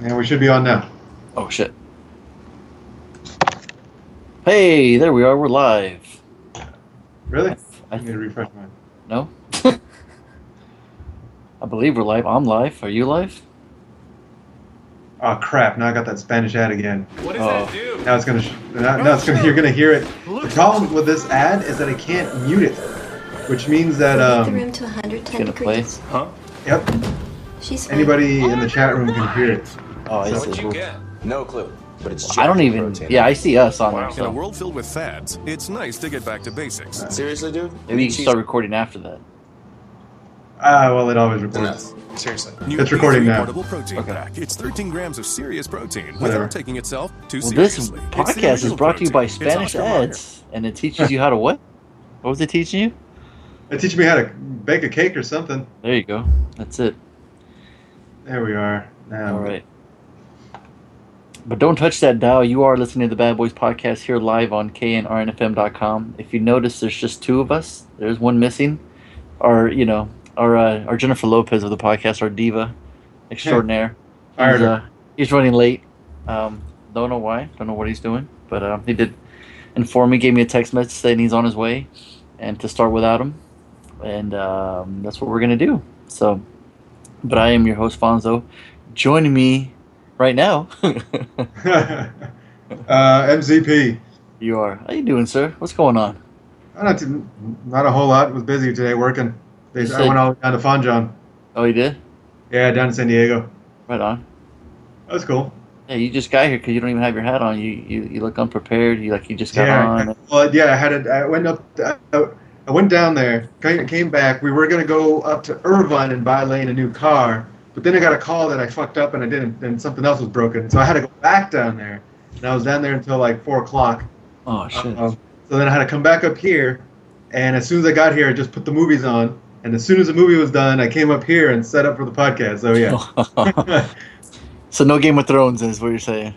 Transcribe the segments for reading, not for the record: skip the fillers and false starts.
And we should be on now. Oh, shit. Hey, there we are. We're live. Really? I need to refresh mine. No? I believe we're live. I'm live. Are you live? Oh crap! Now I got that Spanish ad again. What does that do? Now it's gonna. You're gonna hear it. The problem with this ad is that I can't mute it, which means that the room to 110 gonna play? degrees. Huh? Yep. She's fine. Anybody in the chat room can hear it. Oh, I What'd see. you get? No clue, but it's I don't jacked even. protein. Yeah, I see us on there. Wow. In a So world filled with fads, it's nice to get back to basics. Seriously, dude? maybe you can start recording after that. Well, it always records. Enough. Seriously. New It's recording B3 now. Portable protein pack. It's 13 grams of serious protein Whatever. without taking itself too Well, this seriously. It's the podcast is original brought to you by protein. It's Spanish Oscar Mayer. ads, and it teaches you how to what? What was it teaching you? It teaches me how to bake a cake or something. There you go. That's it. There we are. Now. All right. But don't touch that dial. You are listening to the Bad Boys Podcast here live on knrnfm.com. If you notice, there's just two of us. There's one missing. Our Jennifer Lopez of the podcast, our diva extraordinaire. Fired her. He's running late. Don't know why. Don't know what he's doing. But he did inform me, gave me a text message saying he's on his way and to start without him. And that's what we're going to do. So, but I am your host, Fonso. Joining me right now. MZP. You are. How you doing, sir? What's going on? Not a whole lot. Was busy today working. I said- went all the way down to Fonjon. Oh, you did? Yeah, down in San Diego. Right on. That was cool. Yeah, you just got here because you don't even have your hat on. You look unprepared. You just got on. Well, yeah, I went up. I went down there. Came back. We were gonna go up to Irvine and buy Lane a new car, but then I got a call that I fucked up and I didn't, and something else was broken. So I had to go back down there, and I was down there until like 4 o'clock. Oh shit. So then I had to come back up here, and as soon as I got here, I just put the movies on, and as soon as the movie was done, I came up here and set up for the podcast. So yeah, So no Game of Thrones is what you're saying.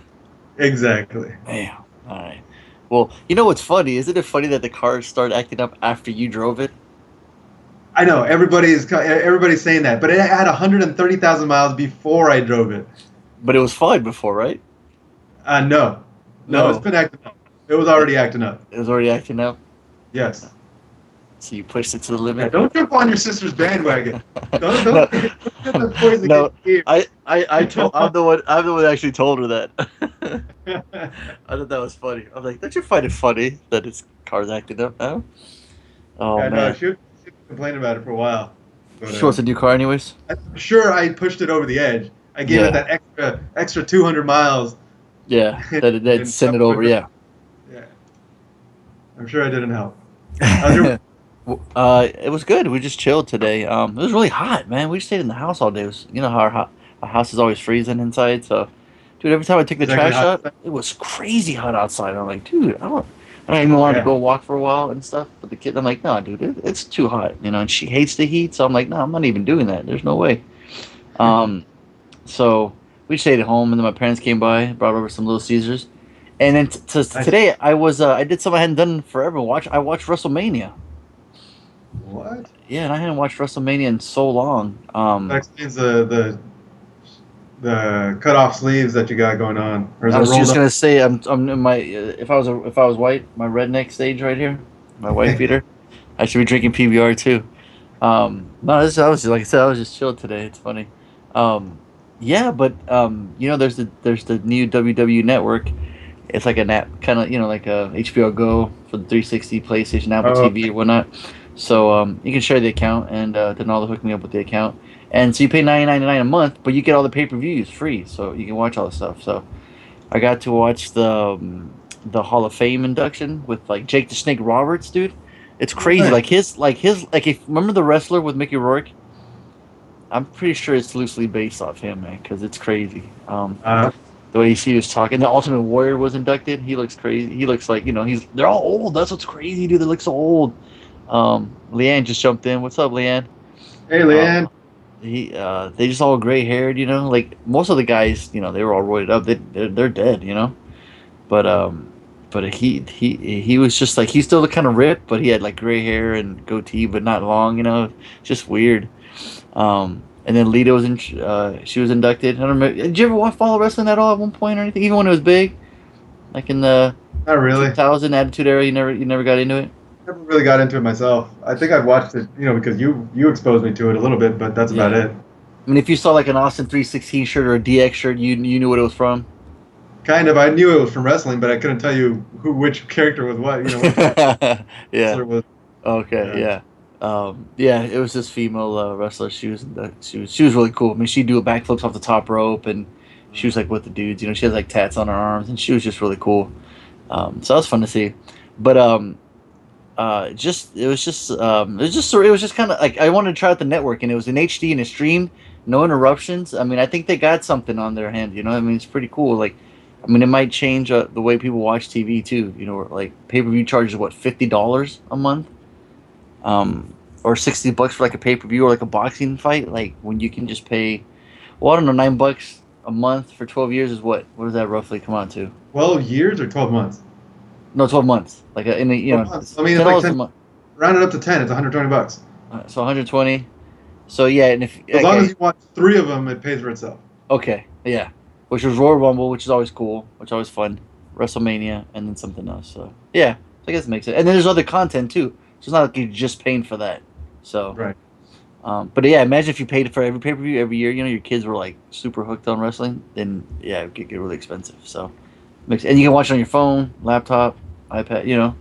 exactly. Damn. All right. Well, you know what's funny? Isn't it funny that the cars started acting up after you drove it? I know everybody's saying that, but it had 130,000 miles before I drove it. But it was fine before, right? No, it's been acting up. It was already acting up. It was already acting up. Yes. So you pushed it to the Yeah, limit. don't jump on your sister's bandwagon. Don't No. get the poison No, get here. I told I'm the one that actually told her that. I thought that was funny. I'm like, don't you find it funny that his car's acting up now? Oh Yeah, no, man. she complained about it for a while. But, She wants a new car anyways. I'm sure I pushed it over the edge. I gave it that extra 200 miles. Yeah, that And send it over. Yeah. Yeah. I'm sure I didn't help. How's your- It was good. We just chilled today. It was really hot, man. We just stayed in the house all day. It was, you know how our house is always freezing inside. So, dude, every time I took the Exactly trash hot out, outside? it was crazy hot outside. I'm like, dude, I don't even want to go walk for a while and stuff. But the kid, I'm like, no, dude, it's too hot, you know. And she hates the heat, so I'm like, no, I'm not even doing that. There's no way. So we stayed at home, and then my parents came by, brought over some Little Caesars, and then today I did something I hadn't done in forever. I watched WrestleMania. What? Yeah, and I hadn't watched WrestleMania in so long. That explains the cut off sleeves that you got going on. Or is I it was rolled just up? gonna say, I'm in my if I was white, my redneck stage right here, my white beater, I should be drinking PBR too. No, I was just, like I said, I was just chilled today. It's funny. Yeah, but you know, there's the new WWE network. It's like an app, kind of, you know, like a HBO Go for the 360, PlayStation, Apple TV, or whatnot. So you can share the account, and Denali hooked me up with the account. And so you pay $9.99 a month, but you get all the pay-per-views free, so you can watch all the stuff. So I got to watch the Hall of Fame induction with like Jake the Snake Roberts, dude. It's crazy. Nice. If remember the wrestler with Mickey Rourke? I'm pretty sure it's loosely based off him, man, because it's crazy. The way he was talking. The Ultimate Warrior was inducted. He looks crazy. He looks like, you know, they're all old. That's what's crazy, dude. They look so old. Leanne just jumped in. What's up, Leanne? Hey, Leanne. They just all gray haired, you know. Like most of the guys, you know, they were all roided up. They're dead, you know. But he was just like, he still looked kind of ripped, but he had like gray hair and goatee, but not long, you know. Just weird. And then Lita was in. She was inducted. I don't remember. Did you ever follow wrestling at all at one point or anything? Even when it was big, like in the Not really. 2000 Attitude Era, you never got into it. Never really got into it myself. I think I've watched it, because you exposed me to it a little bit, but that's about Yeah. it. I mean, if you saw like an Austin 316 shirt or a DX shirt, you knew what it was from. Kind of. I knew it was from wrestling, but I couldn't tell you which character was what. Which Yeah. wrestler was. Okay. Yeah. Yeah. Yeah. It was this female wrestler. She was really cool. I mean, she'd do a backflips off the top rope, and she was like with the dudes. She had like tats on her arms, and she was just really cool. So that was fun to see. But it was just kind of like I wanted to try out the network, and it was in HD and it streamed, no interruptions. I mean, I think they got something on their hand. I mean, it's pretty cool. Like, I mean, it might change the way people watch TV too. Like pay per view charges what $50 a month, or $60 for like a pay per view or like a boxing fight. Like when you can just pay, well, I don't know, $9 a month for 12 years is what does that roughly come out to? 12 years or 12 months? No, 12 months. Like in a, 12 months. I mean, $10 it's like a 10, month. round it up to 10. It's $120. So 120. So yeah, and if As long as you watch 3 of them, it pays for itself. okay, yeah, which was Royal Rumble, which is always cool, which is always fun, WrestleMania, and then something else. So yeah, I guess it makes it. And then there's other content too. So it's not like you're just paying for that. So Right. but yeah, imagine if you paid for every pay per view every year. Your kids were like super hooked on wrestling. Then yeah, it would get really expensive. So and you can watch it on your phone, laptop, iPad. Yeah.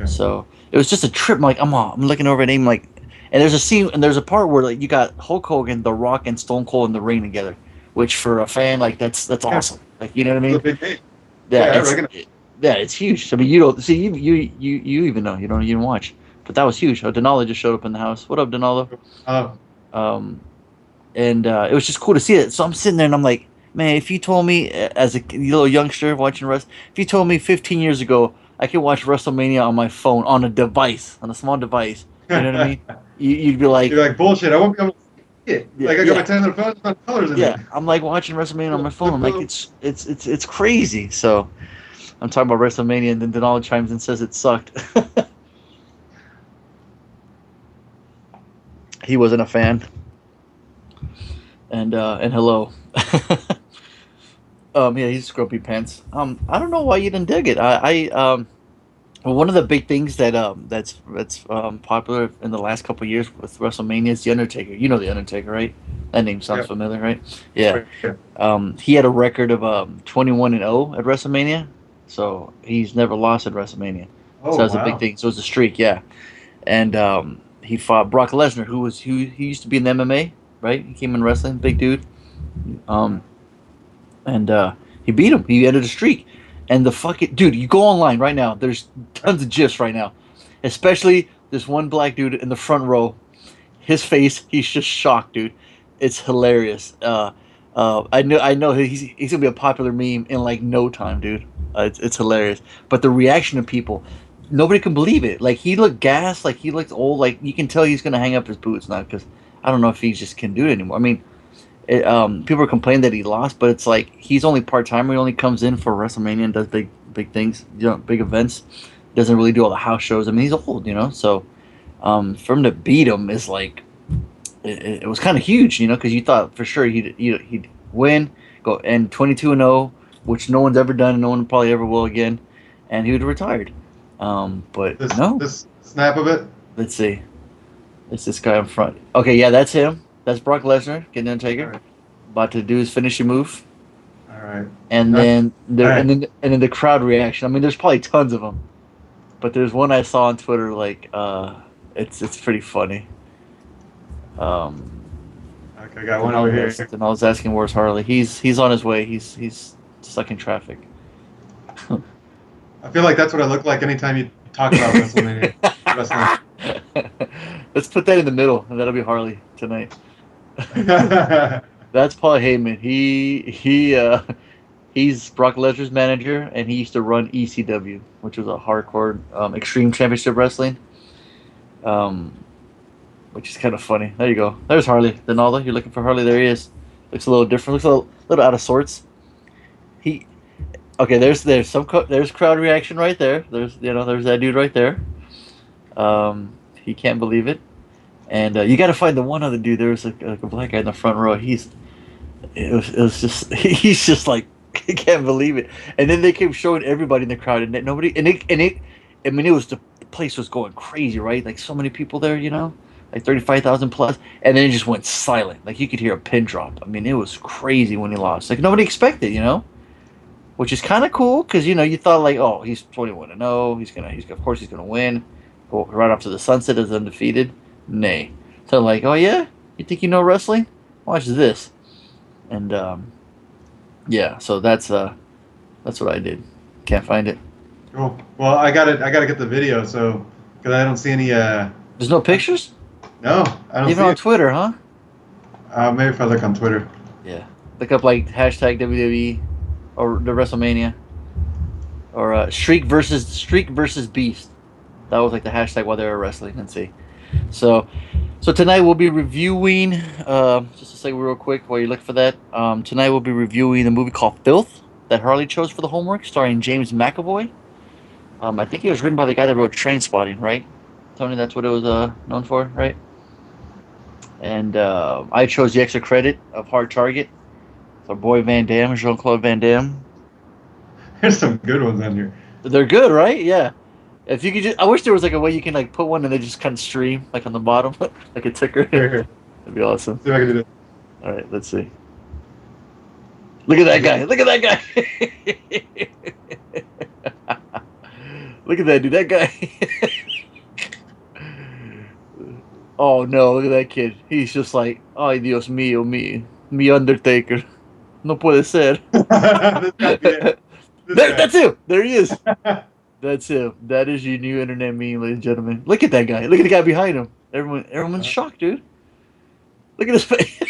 So it was just a trip. I'm looking over at him like, and there's a scene and there's a part where like you got Hulk Hogan, The Rock, and Stone Cold in the ring together, which for a fan like that's awesome. Like you know what I It's a mean? big game. Yeah, I it's, recognize. yeah, it's huge. I mean, you don't see you even know you didn't watch, but that was huge. Oh, Denali just showed up in the house. What up, Denalo? Oh, Um, and it was just cool to see it. So I'm sitting there and I'm like, man, if you told me as a little youngster watching wrestling, if you told me 15 years ago I could watch WrestleMania on my phone on a small device, you know what I mean? You'd be like, you're like, bullshit. I won't be able to see it. Yeah, Like, I got yeah. my 10 little phones on colors in yeah, it. I'm like watching WrestleMania on my phone. I'm like, it's crazy. So I'm talking about WrestleMania, and then Denali chimes in and says it sucked. He wasn't a fan. And hello. Yeah, he's grumpy pants. I don't know why you didn't dig it. Well, one of the big things that's popular in the last couple of years with WrestleMania is the Undertaker. You know the Undertaker, right? That name sounds Yep. familiar, right? Yeah. Yeah. He had a record of 21-0 at WrestleMania, so he's never lost at WrestleMania. Oh, So that was a wow. big thing. So it was a streak, yeah. And he fought Brock Lesnar, who he used to be in the MMA, right? He came in wrestling, big dude. And he beat him. He ended a streak. And the fucking dude, you go online right now. There's tons of gifs right now, especially this one black dude in the front row. His face, he's just shocked, dude. It's hilarious. I know he's gonna be a popular meme in like no time, dude. It's hilarious. But the reaction of people, nobody can believe it. Like he looked gassed, like he looked old. Like you can tell he's gonna hang up his boots now because I don't know if he just can do it anymore. I mean, people are complaining that he lost, but it's like he's only part timer. He only comes in for WrestleMania and does big things, big events. Doesn't really do all the house shows. I mean, he's old, So for him to beat him is like it was kind of huge, because you thought for sure he'd win, go and 22-0, which no one's ever done, and no one probably ever will again, and he would have retired. But no. This snap of it. Let's see. It's this guy in front. Okay, yeah, that's him. That's Brock Lesnar getting Undertaker, Right. about to do his finishing move, All right. and That's- then the crowd reaction. I mean, there's probably tons of them, but there's one I saw on Twitter. Like, it's pretty funny. Okay, I got one over here. And I was asking where's Harley. He's on his way. He's stuck in traffic. I feel like that's what I look like anytime you talk about WrestleMania. Wrestling. Let's put that in the middle, and that'll be Harley tonight. That's Paul Heyman. He's Brock Lesnar's manager, and he used to run ECW, which was a hardcore Extreme Championship Wrestling. Which is kind of funny. There you go. There's Harley. Donaldo, you're looking for Harley. There he is. Looks a little different. Looks a little out of sorts. Okay. There's crowd reaction right there. There's that dude right there. He can't believe it. And you got to find the one other dude. There was like a black guy in the front row. It was just he's just like I can't believe it. And then they kept showing everybody in the crowd, and nobody and it. I mean, the place was going crazy, right? Like so many people there, like 35,000 plus, and then it just went silent. Like you could hear a pin drop. I mean, it was crazy when he lost. Like nobody expected, which is kind of cool because you thought like, oh, he's 21-0. He's of course he's gonna win. Go right off to the sunset as undefeated. Nay. So like, oh yeah, you think you know wrestling? Watch this. And yeah, so that's what I did. Can't find it. Cool. Well, I got to get the video, so because I don't see any. There's no pictures? No, I don't. Even see on it. Twitter, huh? Maybe if I look on Twitter. Yeah. Look up like hashtag WWE or the WrestleMania or Streak versus Beast. That was like the hashtag while they were wrestling, and see. So tonight we'll be reviewing. Just to say real quick while you look for that. Tonight we'll be reviewing a movie called Filth that Harley chose for the homework, starring James McAvoy. I think it was written by the guy that wrote Trainspotting, right? Tony, that's what it was known for, right? And I chose the extra credit of Hard Target. It's our boy Van Damme, Jean-Claude Van Damme. There's some good ones on here. They're good, right? Yeah. If you could I wish there was like a way you can like put one and they just kind of stream like on the bottom, like a ticker. Here. That'd be awesome. See if I can do this. All right, let's see. Look at that guy! Look at that guy! Look at that dude! That guy! Oh no! Look at that kid. He's just like, ay Dios mío, mi Undertaker. No puede ser. This gotta be it. This guy. That's him. There he is. That's him. That is your new internet meme, ladies and gentlemen. Look at that guy. Look at the guy behind him. Everyone's shocked, dude. Look at his face.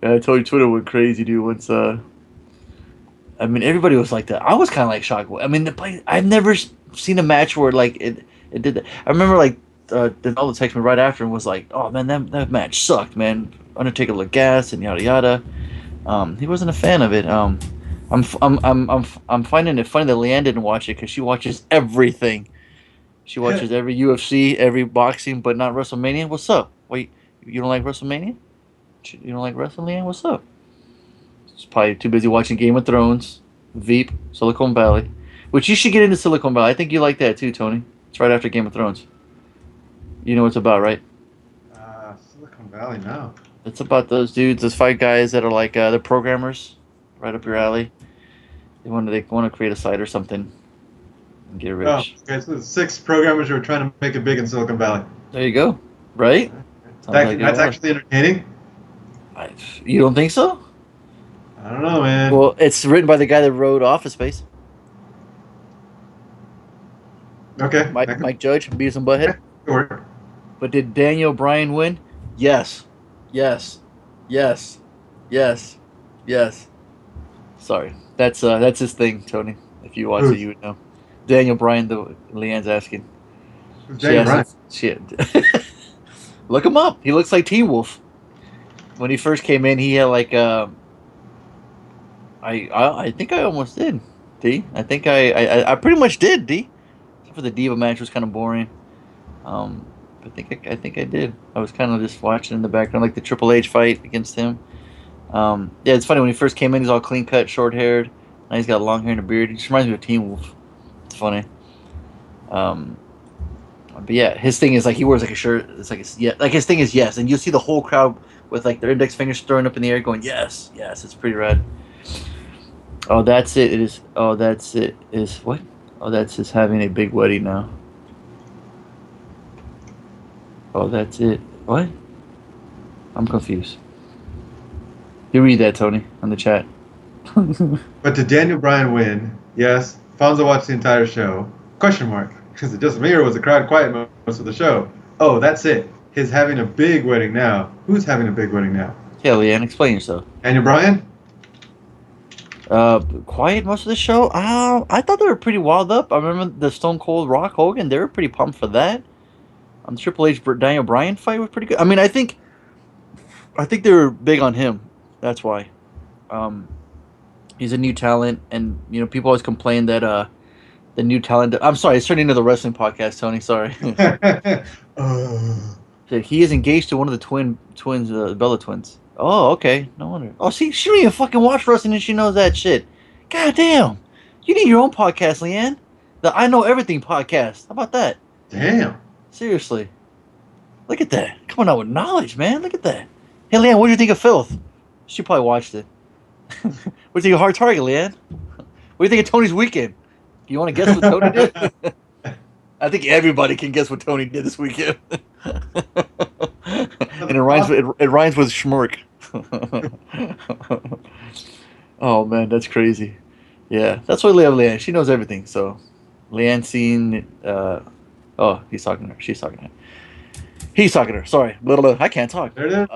I told you Twitter went crazy, dude. Once, I mean, everybody was like that. I was kind of like shocked. I mean, the play. I've never seen a match where like it did that. I remember like Donaldo texted me right after and was like, "Oh man, that match sucked, man. Undertaker looked gassed and yada yada." He wasn't a fan of it. I'm finding it funny that Leanne didn't watch it because she watches everything. She watches every UFC, every boxing, but not WrestleMania. What's up? Wait, you don't like WrestleMania? You don't like wrestling, Leanne? What's up? She's probably too busy watching Game of Thrones, Veep, Silicon Valley. Which you should get into Silicon Valley. I think you like that too, Tony. It's right after Game of Thrones. You know what it's about, right? Silicon Valley, no. It's about those dudes, those 5 guys that are like they're programmers, right up your alley. They want to create a site or something and get rich. Oh, okay. So 6 programmers who are trying to make it big in Silicon Valley. There you go. Right? That's actually entertaining. You don't think so? I don't know, man. Well, it's written by the guy that wrote Office Space. Okay. Mike Judge, Beavis and Butthead. Sure. But did Daniel Bryan win? Yes. Yes. Yes. Yes. Yes. Sorry. That's his thing, Tony. If you watch it, you would know. Daniel Bryan, Leanne's asking. Who's Daniel Bryan? Shit. Look him up. He looks like Teen Wolf. When he first came in, he had like I think I almost did, D. I think I pretty much did, D. Except for the Diva match was kind of boring. I think I did. I was kind of just watching in the background, like the Triple H fight against him. Yeah, it's funny when he first came in, he's all clean cut, short haired. Now he's got long hair and a beard. He just reminds me of Teen Wolf. It's funny. But yeah, his thing is like he wears like a shirt. It's like his thing is yes, and you'll see the whole crowd with like their index fingers throwing up in the air, going yes, yes. It's pretty rad. Oh, that's it. It is. Oh, that's it. Is what? Oh, that's just having a big wedding now. Oh, that's it. What? I'm confused. You read that, Tony, on the chat. But did Daniel Bryan win? Yes. Fonso watched the entire show. Question mark. Because it just me, or was the crowd quiet most of the show? Oh, that's it. He's having a big wedding now. Who's having a big wedding now? Yeah, Leanne, explain yourself. Daniel Bryan? Quiet most of the show? I thought they were pretty wild up. I remember the Stone Cold Rock Hogan. They were pretty pumped for that. The Triple H Daniel Bryan fight was pretty good. I mean, I think they were big on him. That's why. He's a new talent, and people always complain that The new talent. I'm sorry, it's turning into the wrestling podcast, Tony. Sorry. uh, So he is engaged to one of the twins, the Bella twins. Oh, okay. No wonder. Oh, see, she don't even fucking watch wrestling and she knows that shit. God damn. You need your own podcast, Leanne. The I Know Everything podcast. How about that? damn. Seriously. Look at that. Coming out with knowledge, man. Look at that. Hey, Leanne, what do you think of Filth? She probably watched it. What do you think of Hard Target, Leanne? What do you think of Tony's Weekend? Do you want to guess what Tony did? I think everybody can guess what Tony did this weekend. And it rhymes with schmirk. Oh man, that's crazy. Yeah, that's why Leanne. She knows everything. So, Leanne seen. Oh, he's talking to her. She's talking to him. He's talking to her. Sorry, I can't talk. There it is.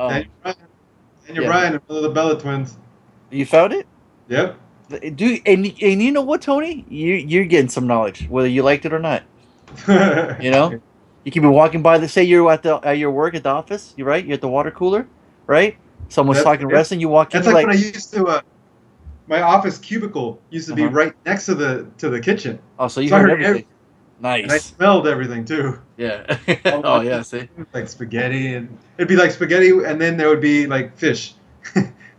Daniel Bryan, one of the Bella twins. You found it? Yep. And you know what, Tony? You're getting some knowledge, whether you liked it or not. You know, you can be walking by. Say you're at your work at the office. You're right. You're at the water cooler, right? Someone's talking wrestling. You walk in. That's like when I used to. My office cubicle used to be right next to the kitchen. Oh, so you heard everything. Nice. And I Nice. smelled everything too. Yeah. Oh yeah. See. Like spaghetti, and it'd be like spaghetti, and then there would be like fish.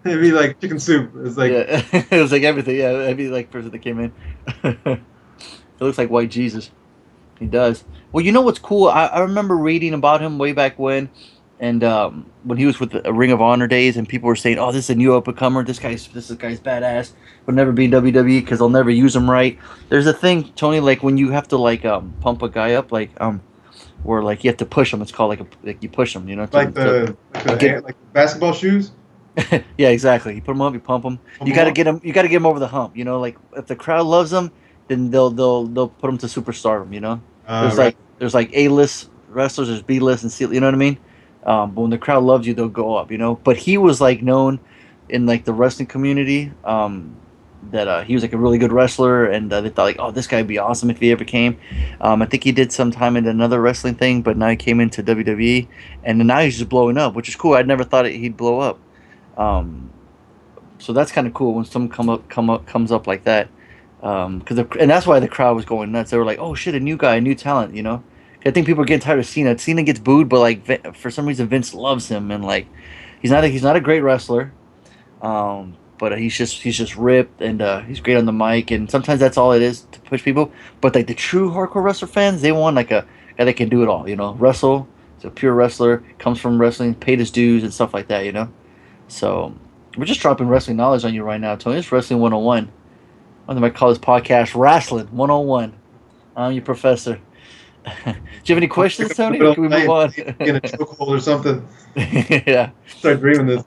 It'd be like chicken soup. It was like it was like everything. Yeah, it'd be like person that came in. It looks like white Jesus. He does. Well, you know what's cool? I remember reading about him way back when, and when he was with the Ring of Honor days, and people were saying, "Oh, this is a new up-and-comer. This guy's badass. Will never be in WWE because they'll never use him right." There's a thing, Tony, like when you have to like pump a guy up, like where like you have to push him. It's called like you push him, you know, like the basketball shoes. Yeah, exactly. You put him up, you pump him. You got to get him. You got to get him over the hump. You know, like if the crowd loves him, then they'll put him to superstardom. You know, there's like A-list wrestlers, there's B-list and C. You know what I mean? But when the crowd loves you, they'll go up. You know. But he was like known in like the wrestling community that he was like a really good wrestler, and they thought like, oh, this guy would be awesome if he ever came. I think he did some time in another wrestling thing, but now he came into WWE, and now he's just blowing up, which is cool. I'd never thought he'd blow up. So that's kind of cool when someone comes up like that, and that's why the crowd was going nuts. They were like, "Oh shit, a new guy, a new talent," you know. I think people are getting tired of Cena. Cena gets booed, but like for some reason Vince loves him, and like he's not a great wrestler, but he's just ripped, and he's great on the mic, and sometimes that's all it is to push people. But like the true hardcore wrestler fans, they want like a guy that can do it all, you know, wrestle. He's a pure wrestler, comes from wrestling, paid his dues and stuff like that, you know. So we're just dropping wrestling knowledge on you right now, Tony. It's Wrestling 101. I might call this podcast Wrestling 101. I'm your professor. Do you have any questions, Tony? Or can we move on? In a chokehold or something. Yeah. Start dreaming this.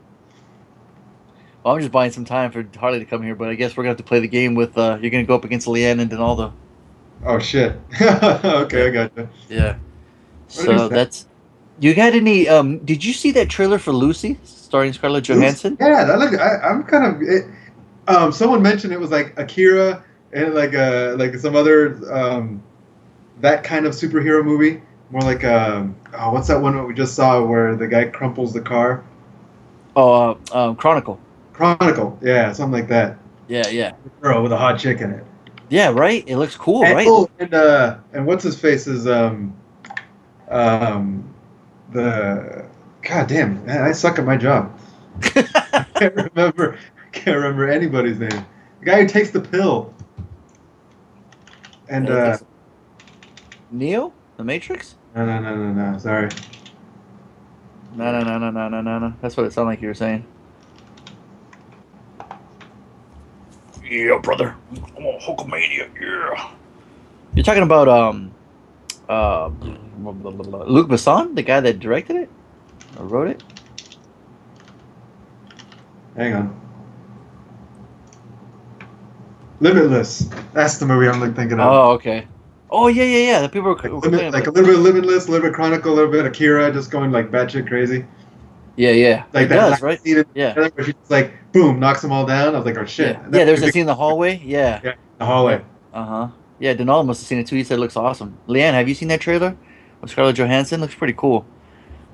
Well, I'm just buying some time for Harley to come here, but I guess we're going to have to play the game with, you're going to go up against Leanne and Donaldo. Oh, shit. Okay, I got you. Yeah. So that's... You got any... did you see that trailer for Lucy, starring Scarlett Johansson? Yeah, that looked... I'm kind of... someone mentioned it was like Akira and like some other... that kind of superhero movie. More like... what's that one that we just saw where the guy crumples the car? Oh, Chronicle. Chronicle, yeah, something like that. Yeah. Girl with a hot chick in it. Yeah, right. It looks cool, And, right? oh, and what's his face is the God damn, man, I suck at my job. I can't remember anybody's name. The guy who takes the pill. And Neo, the Matrix. No. Sorry. No. That's what it sounded like you were saying. Yeah, brother. I'm a Hulkamania. Yeah. You're talking about Luc Besson, the guy that directed it or wrote it. Hang on. Limitless. That's the movie I'm thinking of. Oh, okay. Oh, yeah. The people were a little bit of Limitless, a little bit of Chronicle, a little bit of Akira, just going like batshit crazy. Yeah. Like it that does, right? Yeah. Where she just like boom knocks them all down. I was like, oh shit. Yeah, there's a scene in the hallway. Yeah. Yeah, the hallway. Yeah, Donald must have seen it too. He said it looks awesome. Leanne, have you seen that trailer of Scarlett Johansson? Looks pretty cool.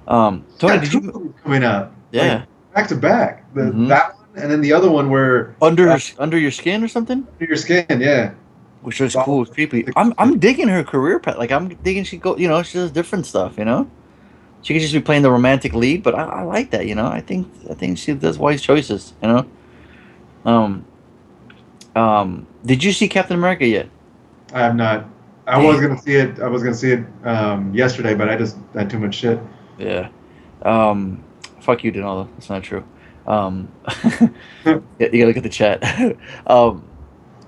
Tony, did you coming out? Yeah. Like, back to back. That one and then the other one where under your skin or something? Under your skin, yeah. which looks cool, creepy. I'm digging her career path. Like I'm digging she go, she does different stuff. She could just be playing the romantic lead, but I like that. I think she does wise choices. Um, did you see Captain America yet? I have not. I was gonna see it. I was gonna see it yesterday, but I just had too much shit. Yeah. Fuck you, Donaldo. That's not true. Yeah, you gotta look at the chat.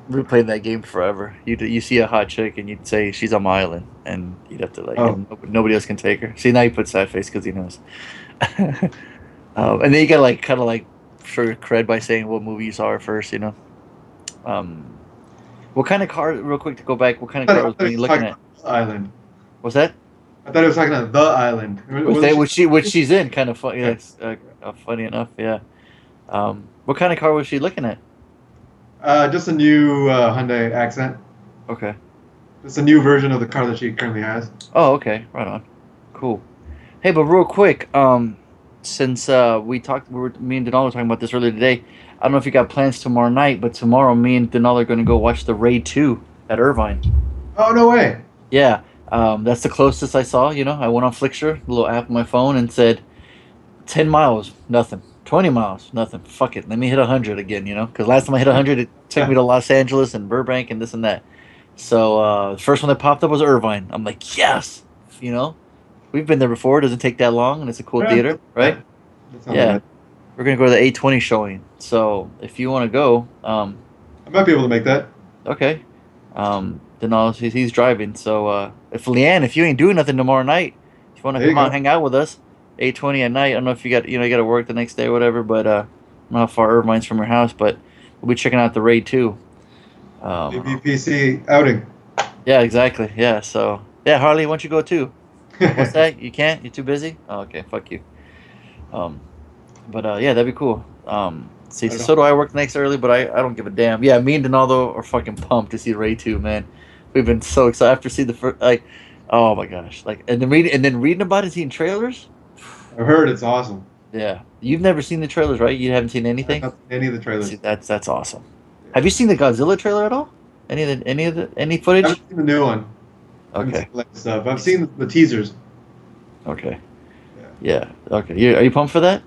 We're playing that game forever. You see a hot chick and you'd say she's on my island, and you'd have to Oh. nobody else can take her. See, now you put sad face because he knows. And then you gotta kind of show your cred by saying what movie you saw her first. Um, what kind of car? Real quick to go back. What kind of car were you looking at? Island. What's that? I thought it was talking about the island. Which she's in, kind of funny. Yeah, it's, funny enough, yeah. What kind of car was she looking at? Just a new Hyundai Accent. Okay. It's a new version of the car that she currently has. Oh, okay. Right on. Cool. Hey, but real quick, since me and Denal were talking about this earlier today. I don't know if you got plans tomorrow night, but tomorrow me and Denal are going to go watch the Raid 2 at Irvine. Oh, no way. Yeah. That's the closest I saw. I went on Flickr, the little app on my phone, and said 10 miles, nothing. 20 miles, nothing. Fuck it. Let me hit 100 again, because last time I hit 100, it took me to Los Angeles and Burbank and this and that. So the first one that popped up was Irvine. I'm like, yes! We've been there before. It doesn't take that long, and it's a cool theater, right? Yeah. Bad. We're going to go to the 820 showing. So if you want to go... I might be able to make that. Okay. Then he's driving. So if Leanne, if you ain't doing nothing tomorrow night, if you want to come out and hang out with us, 8:20 at night. I don't know if you got to work the next day or whatever, but I don't know how far Irvine's from your house, but we'll be checking out the Raid 2. BBPC outing. Yeah, exactly. Yeah. So Harley, why don't you go too? What's that? You can't? You're too busy? Oh, okay. Fuck you. But yeah, that'd be cool. See, so do I work next early, but I don't give a damn. Yeah, me and Donaldo are fucking pumped to see Raid 2, man. We've been so excited after seeing the first, oh my gosh, and then reading about it, seeing trailers. I've heard it's awesome. Yeah, you've never seen the trailers, right? You haven't seen anything. Any of the trailers. See, that's awesome. Yeah. Have you seen the Godzilla trailer at all? Any footage? I haven't seen the new one. Okay. Stuff. I've seen the teasers. Okay. Yeah. Okay. Are you pumped for that?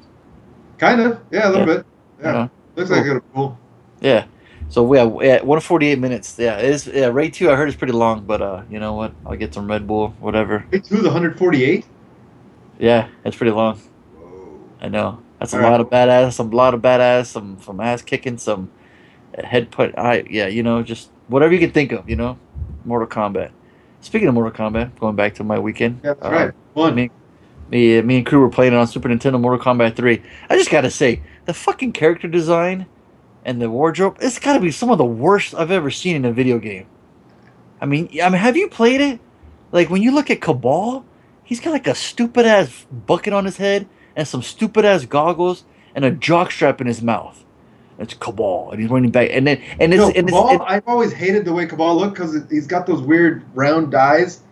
Kind of. Yeah, a little bit. Yeah. Looks cool. like it's cool. Yeah. So we have 148 minutes. Yeah, it is. Yeah, Raid 2. I heard it's pretty long, but you know what? I'll get some Red Bull, whatever. Raid 2 is 148. Yeah, it's pretty long. Whoa. I know. That's a lot of badass, some ass kicking, some head put. Just whatever you can think of. Mortal Kombat. Speaking of Mortal Kombat, going back to my weekend. Yeah, that's right. Fun. Me and crew were playing it on Super Nintendo, Mortal Kombat 3. I just gotta say, the fucking character design and the wardrobe, it's gotta be some of the worst I've ever seen in a video game. I mean, have you played it? Like, when you look at Cabal, he's got like a stupid ass bucket on his head and some stupid ass goggles and a jockstrap in his mouth. It's Cabal, and he's running back, Cabal, I've always hated the way Cabal looked because he's got those weird round eyes.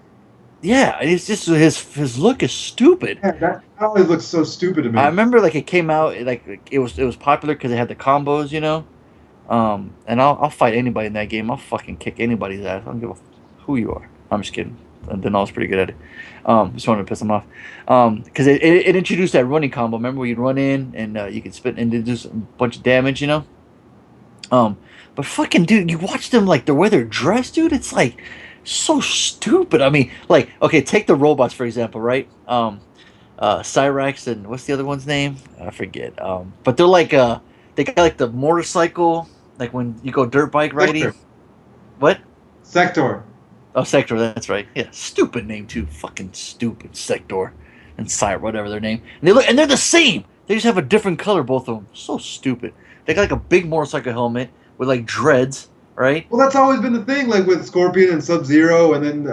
Yeah, it's just his look is stupid. Yeah, that always looks so stupid to me. I remember it came out it was popular because it had the combos, and I'll fight anybody in that game. I'll fucking kick anybody's ass. I don't give a who you are. I'm just kidding. Denal's pretty good at it. Just wanted to piss him off. Because it introduced that running combo. Remember where you'd run in and you could spit and do a bunch of damage, But fucking dude, you watch them the way they're dressed, dude. It's so stupid. I mean, okay, take the robots for example, right? Cyrax and what's the other one's name? I forget. But they're they got the motorcycle, when you go dirt bike riding. Sector. What? Sector. Oh, Sector, that's right. Yeah, stupid name too. Fucking stupid. Sector and Cyrax, whatever their name. And they're the same. They just have a different color, both of them. So stupid. They got a big motorcycle helmet with dreads. Right? Well, that's always been the thing, with Scorpion and Sub-Zero, and then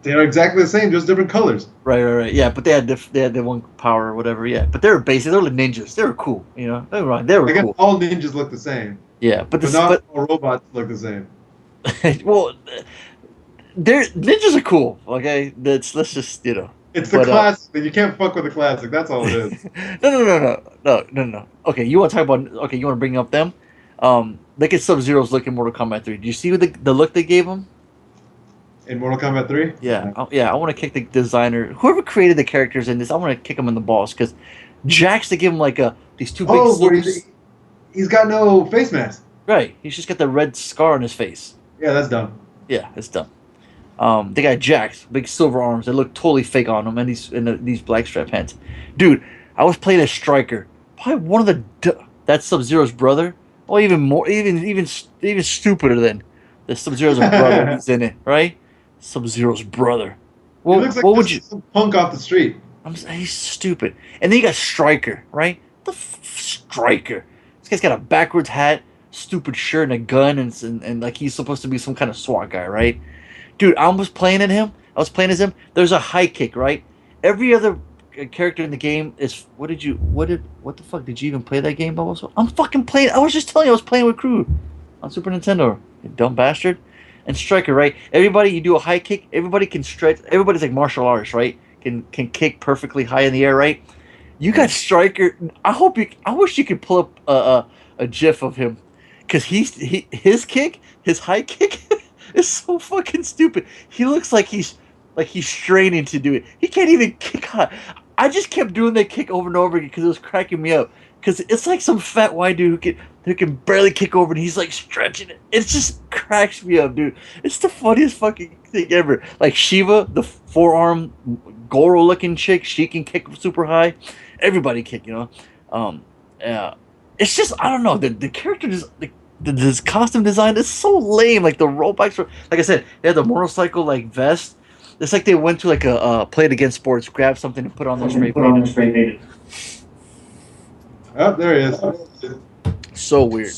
they're exactly the same, just different colors. Right. Yeah, but they had the one power or whatever. Yeah, but they're like ninjas. They were cool. They were cool. All ninjas look the same. Yeah, but not all robots look the same. Well, ninjas are cool. Okay, let's just It's the classic. You can't fuck with the classic. That's all it is. No. Okay, you want to talk about? Okay, you want to bring up them? Look at Sub-Zero's look in Mortal Kombat 3. Do you see the look they gave him? In Mortal Kombat 3? Yeah, I want to kick the designer, whoever created the characters in this. I want to kick him in the balls because Jax, they give him like these two big Oh, where silver. he's got no face mask. Right, he's just got the red scar on his face. Yeah, that's dumb. Yeah, it's dumb. They got Jax, big silver arms. They look totally fake on him, and these black strap pants. Dude, I was playing a striker. Probably one of that's Sub-Zero's brother. Or even more, even stupider than the Sub-Zero's brother. He's in it, right? Sub-Zero's brother. Well, he looks like what would you? Some punk off the street. He's stupid. And then you got Striker, right? Striker. This guy's got a backwards hat, stupid shirt, and a gun, and like he's supposed to be some kind of SWAT guy, right? Dude, I was playing as him. There's a high kick, right? Every other character in the game is what the fuck did you even play that game, Bubbles? I'm fucking playing. I was just telling you I was playing with Crew on Super Nintendo. You dumb bastard. And Striker, right? Everybody, you do a high kick. Everybody can stretch. Everybody's like martial artists, right? Can kick perfectly high in the air, right? You got Striker. I wish you could pull up a GIF of him, because his kick, his high kick, is so fucking stupid. He looks like he's straining to do it. He can't even kick high. I just kept doing that kick over and over again because it was cracking me up. Because it's like some fat white dude who can barely kick over, and he's like stretching it. It just cracks me up, dude. It's the funniest fucking thing ever. Like Shiva, the forearm Goro-looking chick, she can kick super high. Everybody kick, Yeah. It's just, I don't know. The character just this costume design is so lame. Like the rollbacks, like I said, they had the motorcycle like vest. It's like they went to like a Play It Again Sports, grabbed something and put on their spray painted. Oh, there he is. So weird.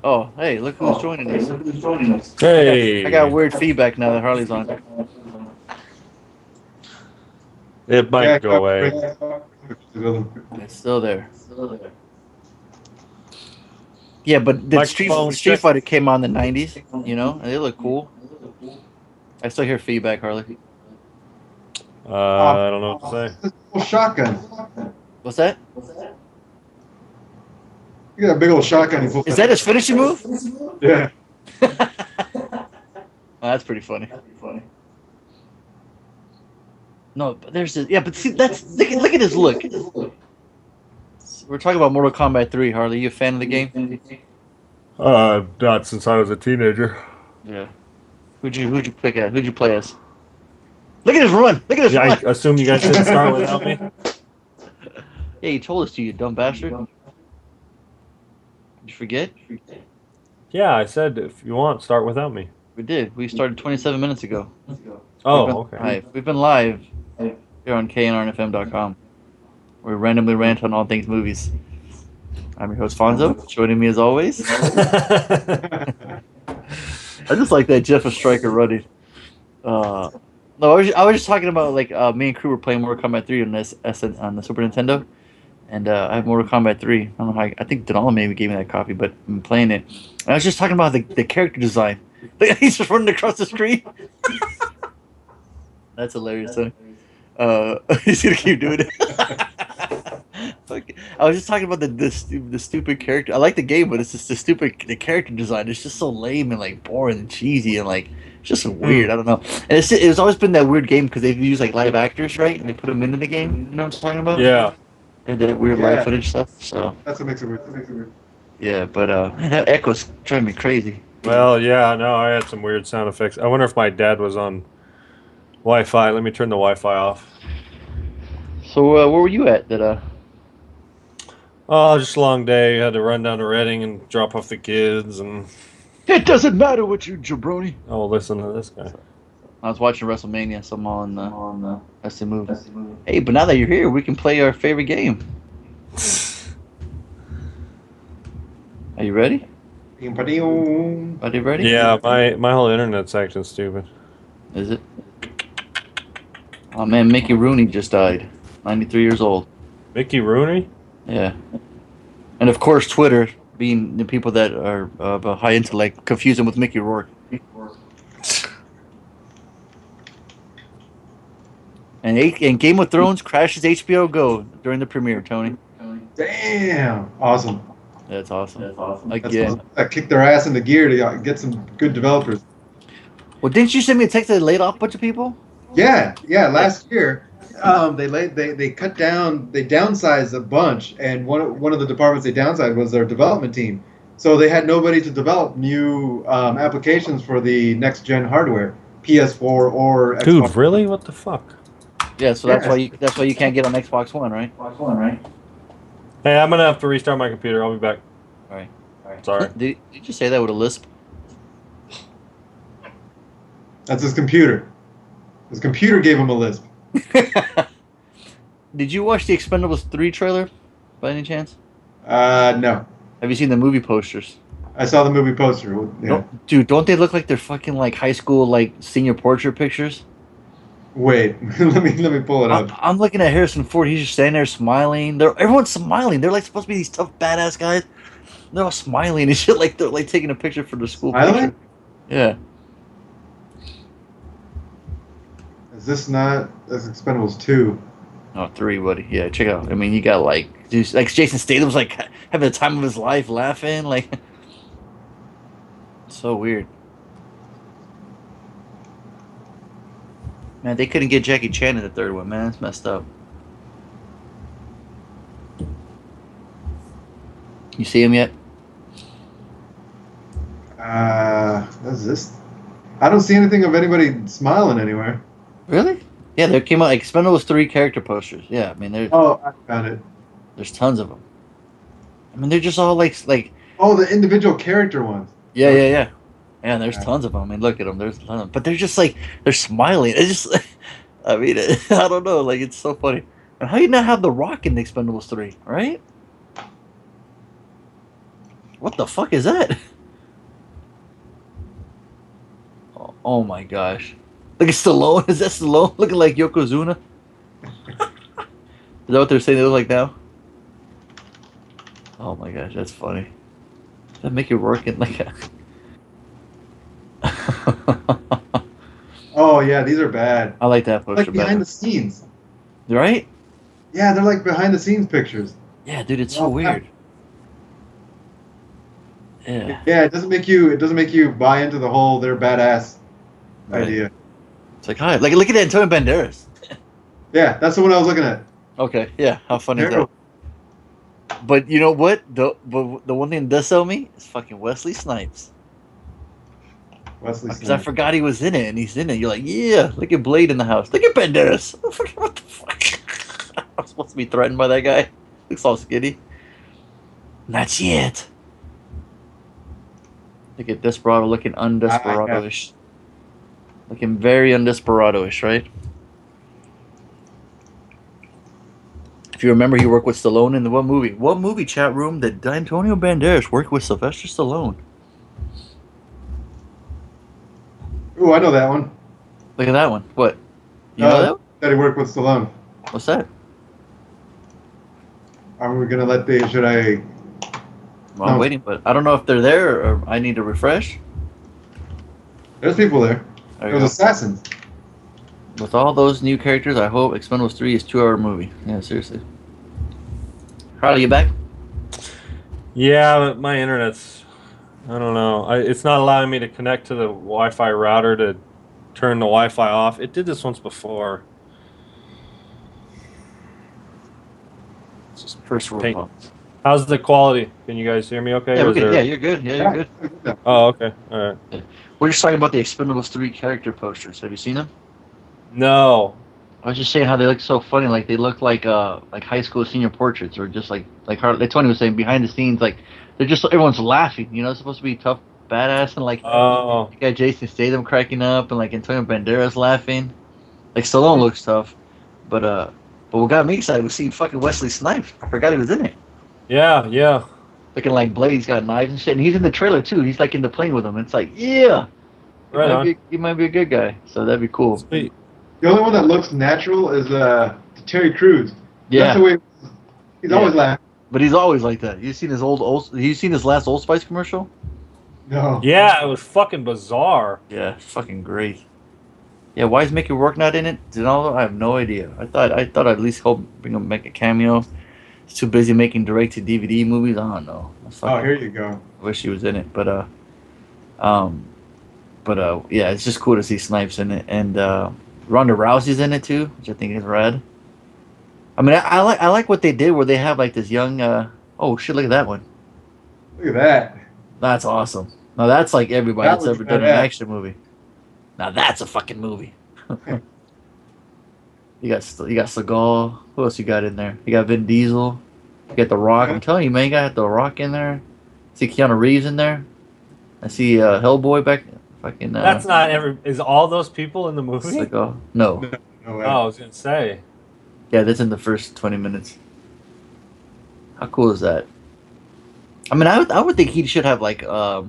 Oh, hey, look who's joining us. Hey. I got weird feedback now that Harley's on. It might go away. It's still there. Yeah, but the Street Fighter came on in the 90s, and they look cool. I still hear feedback, Harley. I don't know what to say. This shotgun. What's that? You got a big old shotgun. Is that his finishing move? Yeah. Oh, that's pretty funny. No, but there's this. Yeah, but see, look at his look. We're talking about Mortal Kombat 3, Harley. You a fan of the game? Not since I was a teenager. Yeah. Who'd you pick at? Who'd you play as? Look at his run! Look at his run! I assume you guys didn't start without me? Yeah, he told us to, you dumb bastard. Did you forget? Yeah, I said if you want, start without me. We did. We started 27 minutes ago. Oh, okay. We've been live here on knrnfm.com. We randomly rant on all things movies. I'm your host, Fonso. Joining me as always. I just like that Jeff of Striker running. No, I was just talking about like me and Crew were playing Mortal Kombat 3 on the Super Nintendo, and I have Mortal Kombat 3. I don't know how. I think Denala maybe gave me that copy, but I'm playing it. And I was just talking about the character design. He's just running across the screen. That's hilarious, son. He's gonna keep doing it. I was just talking about the stupid character. I like the game, but it's just the character design. It's just so lame and like boring and cheesy and like it's just so weird. I don't know. And it's always been that weird game because they've used like live actors, right? And they put them into the game. You know what I'm talking about? Yeah. And that weird live footage stuff. So That's what makes it weird. yeah, but man, that echo's driving me crazy. Well, yeah, no, I had some weird sound effects. I wonder if my dad was on Wi-Fi. Let me turn the Wi-Fi off. So where were you at? Oh, just a long day. Had to run down to Reading and drop off the kids, and It doesn't matter what you jabroni. oh, listen to this guy. I was watching WrestleMania, so I'm on the SC Move. Hey, but now that you're here, we can play our favorite game. Are you ready? Are you ready? Yeah, my whole internet's acting stupid. Is it? Oh man, Mickey Rooney just died. 93 years old. Mickey Rooney? Yeah. And of course, Twitter, being the people that are of a high intellect, confuse him with Mickey Rourke. And Game of Thrones crashes HBO Go during the premiere, Tony. Damn. Awesome. That's awesome. That's Again. I kicked their ass into gear to get some good developers. Well, didn't you send me a text that they laid off a bunch of people? Yeah. Last year, they cut down, they downsized a bunch, and one of the departments they downsized was their development team. So they had nobody to develop new applications for the next gen hardware, PS4 or Xbox. Dude, really? What the fuck? Yeah, so that's why you can't get on Xbox One, right? Hey, I'm gonna have to restart my computer. I'll be back. All right. Sorry. Did you say that with a lisp? That's his computer. His computer gave him a lisp. Did you watch the Expendables 3 trailer by any chance? No. Have you seen the movie posters? I saw the movie poster. Yeah. Dude, don't they look like they're fucking like high school like senior portrait pictures? Wait, let me pull it up. I'm looking at Harrison Ford. He's just standing there smiling. Everyone's smiling. They're like supposed to be these tough badass guys. They're all smiling and shit, like they're like taking a picture for the school Smiling? picture. Yeah. Is this not? That's Expendables 2. Oh, 3, buddy. Yeah, check it out. I mean, you got like, dude, like Jason Statham's like having the time of his life, laughing, like, so weird. Man, they couldn't get Jackie Chan in the third one, man. It's messed up. You see him yet? What's this? I don't see anything of anybody smiling anywhere. Really? Yeah, there came out like Expendables 3 character posters. Yeah, I mean, Oh, I found it. there's tons of them. I mean, they're just all like. Oh, the individual character ones. Yeah. Yeah, there's tons of them. I mean, look at them. There's a ton of them. But they're just like, they're smiling. It's just, I mean, I don't know. Like, it's so funny. And how you not have The Rock in the Expendables 3, right? What the fuck is that? Oh my gosh. Look at Stallone. Is that Stallone looking like Yokozuna? Is that what they're saying they look like now? Oh my gosh, that's funny. Does that make it work in like a... Oh yeah, these are bad. I like that poster Like behind better. the scenes. Right? Yeah, they're like behind the scenes pictures. Yeah, dude, it's so weird. Yeah. Yeah, it doesn't make you buy into the whole they're badass Right. idea. It's like, hi. Like, look at Antonio Banderas. Yeah, that's the one I was looking at. Okay, yeah. How funny is that? Terrible. But you know what? The one thing that does sell me is fucking Wesley Snipes. Wesley Because I Snipes. forgot he was in it, and he's in it. You're like, yeah, look at Blade in the house. Look at Banderas. What the fuck? I'm supposed to be threatened by that guy. Looks all skinny. Not yet. Look at Desperado looking undesperado-ish. Looking very undesperado-ish, right? If you remember, he worked with Stallone in the what movie? What movie, chat room, that Antonio Banderas worked with Sylvester Stallone? Ooh, I know that one. Look at that one. What? You know that one? That he worked with Stallone. What's that? Are we gonna let the? Should I? Well, I'm No. waiting, but I don't know if they're there or I need to refresh. There's people there. There you There's go. assassins. With all those new characters, I hope Expendables 3 is a 2-hour movie. Yeah, seriously. Harley, you back? Yeah, but my internet's... I don't know. It's not allowing me to connect to the Wi-Fi router to turn the Wi-Fi off. It did this once before. It's just first world Paint. problems. How's the quality? Can you guys hear me okay? Yeah, Or we're is good. there- Yeah, you're good. Yeah, you're good. Oh, okay. All right. We're just talking about the Expendables 3 character posters. Have you seen them? No. I was just saying how they look so funny. Like they look like high school senior portraits, or just like Harley. Like Tony was saying, behind the scenes, like they're just everyone's laughing. You know, it's supposed to be tough, badass, and like Oh. you got Jason Statham cracking up, and like Antonio Banderas laughing. Like Stallone looks tough, but what got me excited was seeing fucking Wesley Snipes. I forgot he was in it. Yeah. Looking like Blade, he's got knives and shit, and he's in the trailer too. He's like in the plane with him. It's like, yeah, Right on. he might be a good guy. So that'd be cool. Sweet. The only one that looks natural is Terry Crews. Yeah, That's the way he's always laughing. but he's always like that. You seen his you seen his last Old Spice commercial? No. Yeah, it was fucking bizarre. Yeah, it's fucking great. Yeah, why is Mickey Rourke not in it? Donaldo? I have no idea. I thought I'd at least hope bring him make a cameo. He's too busy making direct-to-DVD movies. I don't know. Oh, here you go. Wish he was in it, um, yeah, it's just cool to see Snipes in it, and Ronda Rousey's in it too, which I think is rad. I mean, I like what they did where they have like this young. Oh shit! Look at that one. Look at that. That's awesome. Now that's like everybody That that's was ever done an badass. action movie. Now that's a fucking movie. You got Seagal. Who else you got in there? You got Vin Diesel. You got The Rock. I'm telling you, man, you got The Rock in there. See Keanu Reeves in there. I see Hellboy back. Fucking. That's not every. Is all those people in the movie? Seagal. No. No way. Oh, I was gonna say. Yeah, that's in the first 20 minutes. How cool is that? I mean, I would think he should have like. I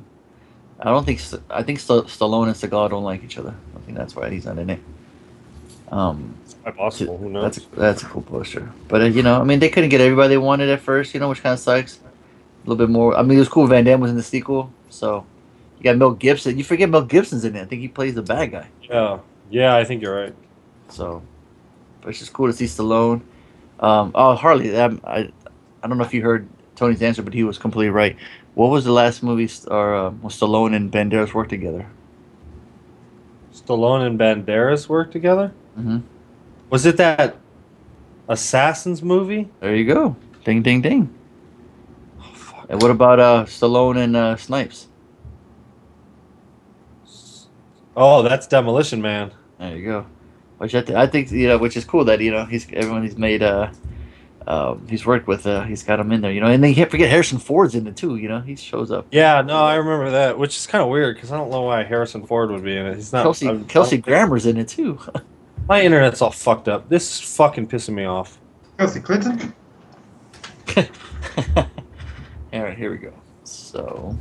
don't think. I think Stallone and Seagal don't like each other. I think that's why he's not in it. It's quite possible. Who knows? That's a cool poster. But you know, I mean, they couldn't get everybody they wanted at first. You know, which kind of sucks. A little bit more. I mean, it was cool. Van Damme was in the sequel, so you got Mel Gibson. You forget Mel Gibson's in it. I think he plays the bad guy. Yeah, I think you're right. So, but it's just cool to see Stallone. Oh, Harley. I don't know if you heard Tony's answer, but he was completely right. What was the last movie or was Stallone and Banderas worked together? Stallone and Banderas worked together. Mm-hmm. Was it that Assassins movie? There you go. Ding, ding, ding. Oh, fuck. And what about Stallone and Snipes? Oh, that's Demolition Man. There you go. Which I think you know, which is cool that you know everyone he's made he's worked with he's got him in there, you know, and then you can't forget Harrison Ford's in it too, you know, he shows up. Yeah, no, I remember that, which is kind of weird because I don't know why Harrison Ford would be in it. He's not. Kelsey Grammer's in it too. My internet's all fucked up. This is fucking pissing me off. Kelsey Clinton? All right, here we go. So,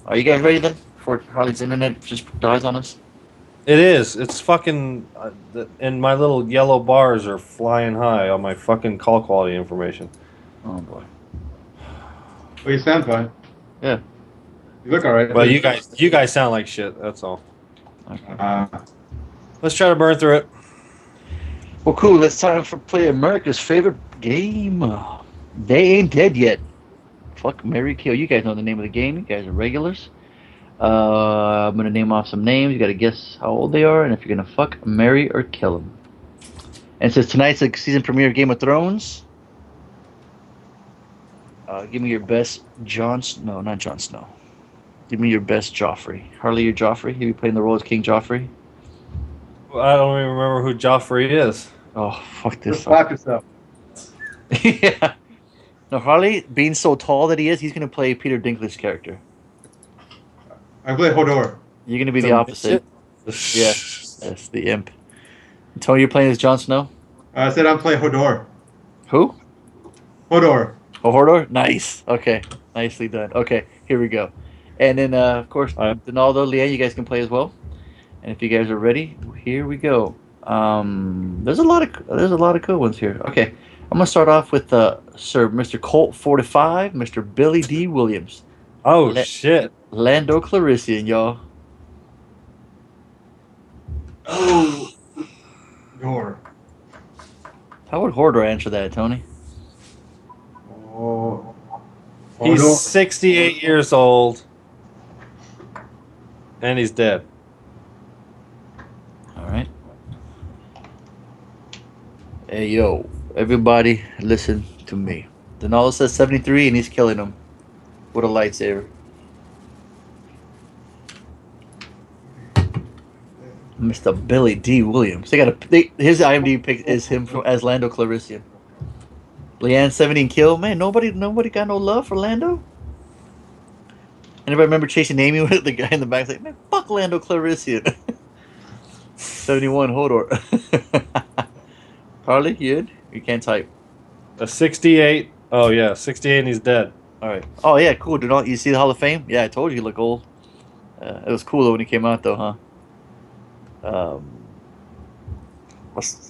are you guys ready then? Before Harley's internet just dies on us. It is. It's fucking. And my little yellow bars are flying high on my fucking call quality information. Oh boy. Well, you sound fine. Yeah. You look all right. Well, you guys sound like shit. That's all. Okay. Let's try to burn through it. Well, cool. It's time for play America's favorite game. They ain't dead yet. Fuck, marry, kill. You guys know the name of the game. You guys are regulars. I'm gonna name off some names. You gotta guess how old they are, and if you're gonna fuck, marry, or kill them. And since tonight's the season premiere of Game of Thrones, give me your best No, not Jon Snow. Give me your best Joffrey. Harley, you're Joffrey. You be playing the role as King Joffrey. I don't even remember who Joffrey is. Oh, fuck this. Just slap yourself. Yeah. No, Harley, being so tall that he is, he's gonna play Peter Dinklage's character. I play Hodor. You're gonna be the opposite. Yeah, that's the imp. Tony, you're playing as Jon Snow. I said I'm playing Hodor. Who? Hodor. Oh, Hodor. Nice. Okay, nicely done. Okay, here we go. And then, of course, Donaldo, Leanne, you guys can play as well. And if you guys are ready, here we go. There's a lot of cool ones here. Okay, I'm gonna start off with Sir Mr. Colt 45, Mr. Billy D. Williams. Oh shit. Lando Calrissian, y'all. Oh. Hodor. How would Hodor answer that, Tony? Oh. He's Hodor. 68 years old. And he's dead. All right. Hey, yo, everybody, listen to me. Donaldo says 73, and he's killing him with a lightsaber. Mr. Billy D. Williams. His IMDb pick is him as Lando Calrissian. Leanne 70 and kill. Man, nobody got no love for Lando. Anybody remember chasing Amy with the guy in the back? Like, man, fuck Lando Calrissian. 71 Hodor. Harley, you in? You can't type. A 68. Oh yeah, 68 and he's dead. All right. Oh yeah, cool. Donald, you see the Hall of Fame? Yeah, I told you he looked old. It was cool though when he came out though, huh?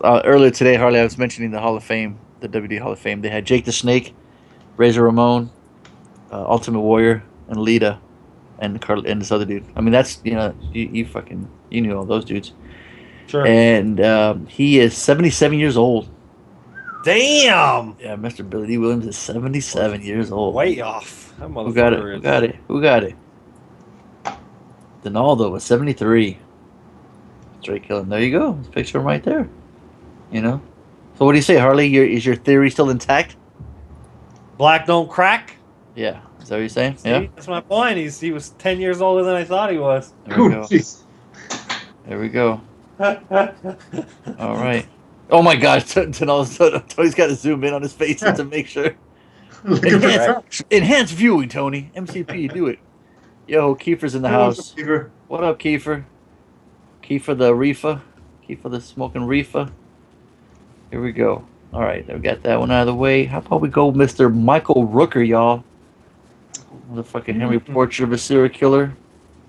Earlier today, Harley, I was mentioning the Hall of Fame, the WWE Hall of Fame. They had Jake the Snake, Razor Ramon, Ultimate Warrior, and Lita, and this other dude. I mean, that's you knew all those dudes. Sure. And he is 77 years old. Damn. Yeah, Mr. Billy D. Williams is 77 years old. Way off. That Who got it? motherfucker Who is. got it? Who got it? Donaldo was 73. Straight killing. There you go. Let's picture him right there. You know? So what do you say, Harley? Is your theory still intact? Black don't crack. Yeah. Is that what you're saying? See, Yeah. that's my point. He was 10 years older than I thought he was. There we go. Jeez. There we go. All right. Oh my gosh, Tony's got to zoom in on his face to make sure. Look at that. Enhanced viewing, Tony. MCP, do it. Yo, Kiefer's in the house. Fever. What up, Kiefer? Kiefer the reefer. Kiefer the smoking reefer. Here we go. All right, we got that one out of the way. How about we go Mr. Michael Rooker, y'all? The fucking Henry Portrait of a Serial Killer.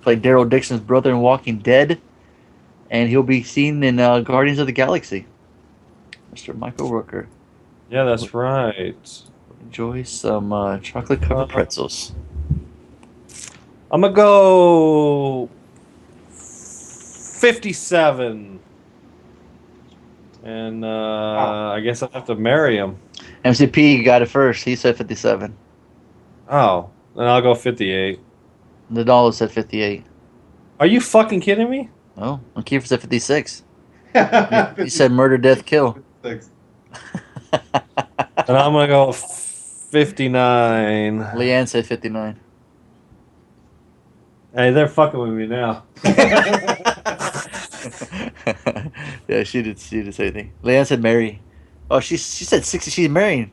Played Daryl Dixon's brother in Walking Dead. And he'll be seen in Guardians of the Galaxy. Mr. Michael Rooker. Yeah, that's right. Enjoy some chocolate-covered pretzels. I'm going to go 57. And I guess I have to marry him. MCP got it first. He said 57. Oh, then I'll go 58. Nadal said 58. Are you fucking kidding me? Oh, and Kiefer said 56. He said murder, death, kill. Thanks. And I'm going to go 59. Leanne said 59. Hey, they're fucking with me now. Yeah, she did say anything. Leanne said Mary. Oh, she said 60. She's marrying.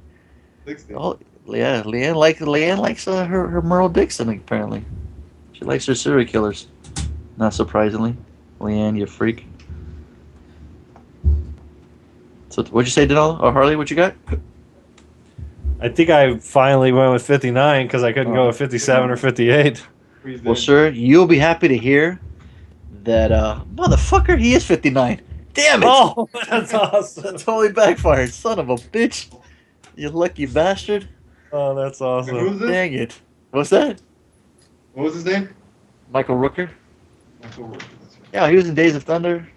60. Oh, yeah. Leanne likes her Merle Dixon, apparently. She likes her serial killers. Not surprisingly. Leanne, you freak. So what'd you say, Denal? Or Harley, what you got? I think I finally went with 59 because I couldn't go with 57 or 58. Well, sir, you'll be happy to hear that, motherfucker, he is 59. Damn it! Oh, that's awesome. That totally backfired. Son of a bitch. You lucky bastard. Oh, that's Who awesome. was this? Dang it. What's that? What was his name? Michael Rooker? Michael Rooker, that's right. Yeah, he was in Days of Thunder.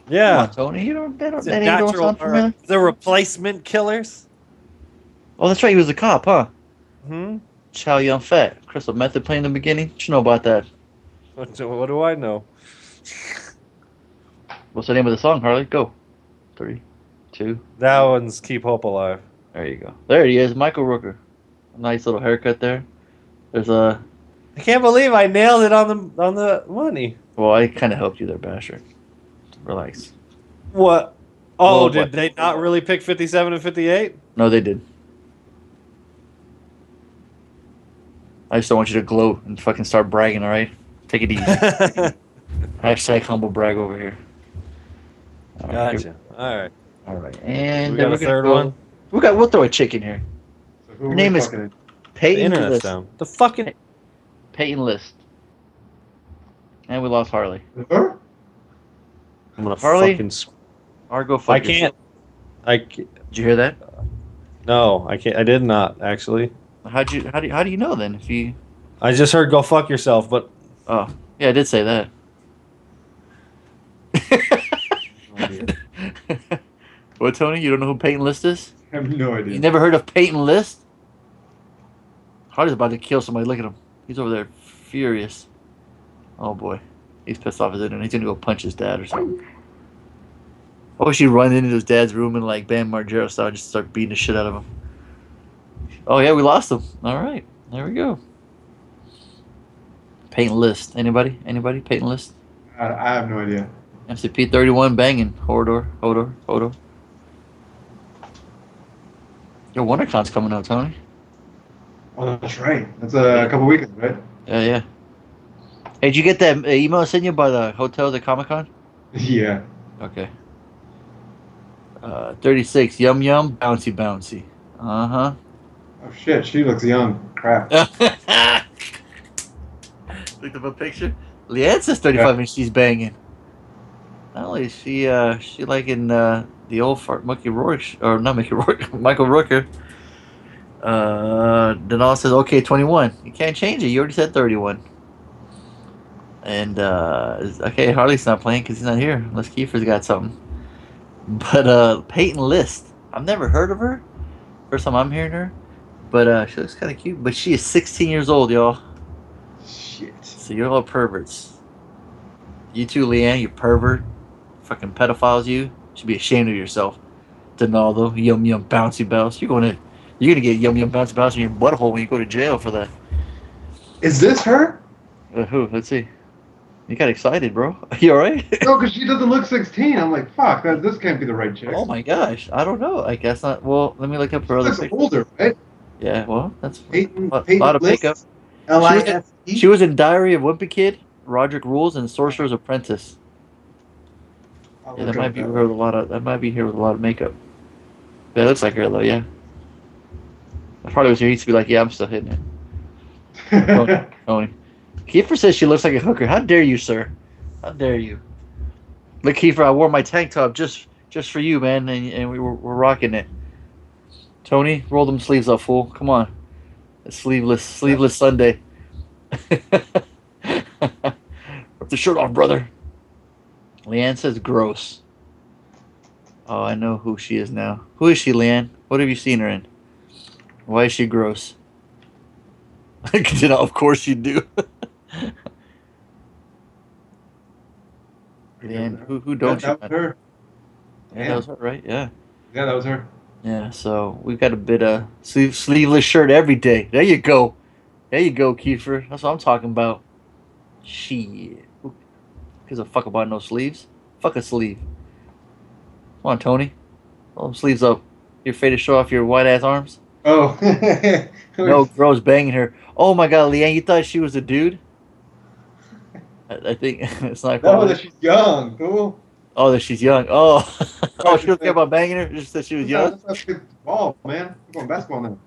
Come Yeah. on, Tony. You don't, that Is that it ain't don't natural sound familiar. the replacement killers? Oh, that's right. He was a cop, huh? Hmm? Chow Yun Fat. Crystal Method playing in the beginning. What you know about that? What do I know? What's the name of the song, Harley? Go. 3, 2. That one's Keep Hope Alive. There you go. There he is, Michael Rooker. A nice little haircut there. There's a. I can't believe I nailed it on the money. Well, I kind of helped you there, bastard. Relax. What? Oh, Well, did what? they not really pick 57 and 58? No, they did. I just don't want you to gloat and fucking start bragging, alright? Take it easy. Hashtag humble brag over here. All right, Gotcha. All right. Alright. And We then got we're a gonna third go- one? We'll throw a chick in here. So who Her are name we is fucking- The Peyton internet's List. down. The fucking. Peyton List. And we lost Harley. Her? I'm gonna Harley? fucking. Argo, fuck I can't. yourself. I can't. Did you hear that? No, I can't. I did not actually. How do you know then? If you I just heard "go fuck yourself," but Oh, yeah, I did say that. What, Tony? You don't know who Peyton List is? I have no idea. You never heard of Peyton List? Harley's about to kill somebody. Look at him. He's over there furious. Oh boy. He's pissed off his internet. He's gonna go punch his dad or something. I wish he'd run into his dad's room and like Bam Margera style just start beating the shit out of him. Oh yeah, we lost him. Alright. There we go. Peyton List. Anybody? Anybody? Peyton List? I have no idea. MCP 31 banging. Hodor. Your WonderCon's coming out, Tony. Oh, that's right. That's a couple weekends, right? Yeah. Hey, did you get that email I sent you by the hotels at Comic Con? Yeah. Okay. 36. Yum, bouncy. Uh-huh. Oh shit, she looks young. Crap. Looked up a picture. Leanne says 35 and she's banging. Not only is she liking the old fart Mickey Rourke, or not Mickey Rourke, Michael Rooker. Denal says, okay, 21. You can't change it. You already said 31. And, okay, Harley's not playing because he's not here. Unless Kiefer's got something. But, Peyton List. I've never heard of her. First time I'm hearing her. But she looks kind of cute. But she is 16 years old, y'all. Shit. So you're all perverts. You too, Leanne, you pervert. Fucking pedophiles, you. Should be ashamed of yourself. Donaldo, yum yum bouncy bounce. You're gonna get yum yum bouncy bounce in your butthole when you go to jail for that. Is this her? Who? Let's see. You got excited, bro. You alright? No, because she doesn't look 16. I'm like, fuck, this can't be the right chick. Oh my gosh. I don't know. I guess not. Well, let me look up her other She looks pictures. older, right? Yeah, well, that's Peyton a lot of List, makeup. L-I-S-E. She was in Diary of Wimpy Kid, Roderick Rules, and Sorcerer's Apprentice. I'll Yeah, look that might up be that her one. with a lot of. That might be here with a lot of makeup. Yeah, it looks like her though. Yeah. I probably was here. He used to be like, "Yeah, I'm still hitting it." Tony. Kiefer says she looks like a hooker. How dare you, sir? How dare you? Look, Kiefer, I wore my tank top just for you, man, and we're rocking it. Tony, roll them sleeves up, fool. Come on. It's sleeveless Sunday. Rip the shirt off, brother. Leanne says gross. Oh, I know who she is now. Who is she, Leanne? What have you seen her in? Why is she gross? You know, of course you do. Leanne, who don't you? That was her. Yeah, that was her, right? Yeah. Yeah, that was her. Yeah, so we've got a bit of sleeveless shirt every day. There you go. There you go, Kiefer. That's what I'm talking about. Shit. Who gives a fuck about no sleeves? Fuck a sleeve. Come on, Tony. Roll them sleeves up. You're afraid to show off your white ass arms? Oh. No, girl's banging her. Oh my god, Leanne, you thought she was a dude? I think it's not. No, that she's young. Cool. Oh, that she's young. Oh, oh, she don't care about banging her. Just that she was young. That's good ball, man. We're going basketball now.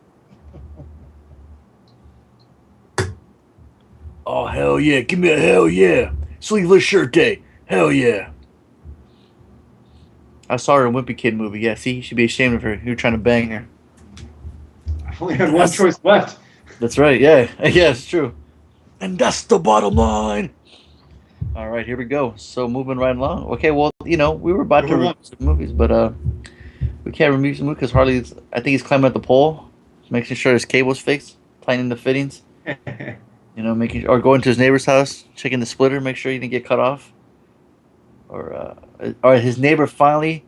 Oh hell yeah! Give me a hell yeah! Sleeveless shirt day. Hell yeah! I saw her in Wimpy Kid movie. Yeah, see, you should be ashamed of her. You're trying to bang her. I only had one choice left. That's right. Yeah, yeah, it's true. And that's the bottom line. All right, here we go. So moving right along. Okay, well, you know, we were about to review some movies, but we can't review some movies because Harley's. I think he's climbing up the pole, making sure his cable's fixed, tightening the fittings. You know, or going to his neighbor's house, checking the splitter, make sure he didn't get cut off. Or his neighbor finally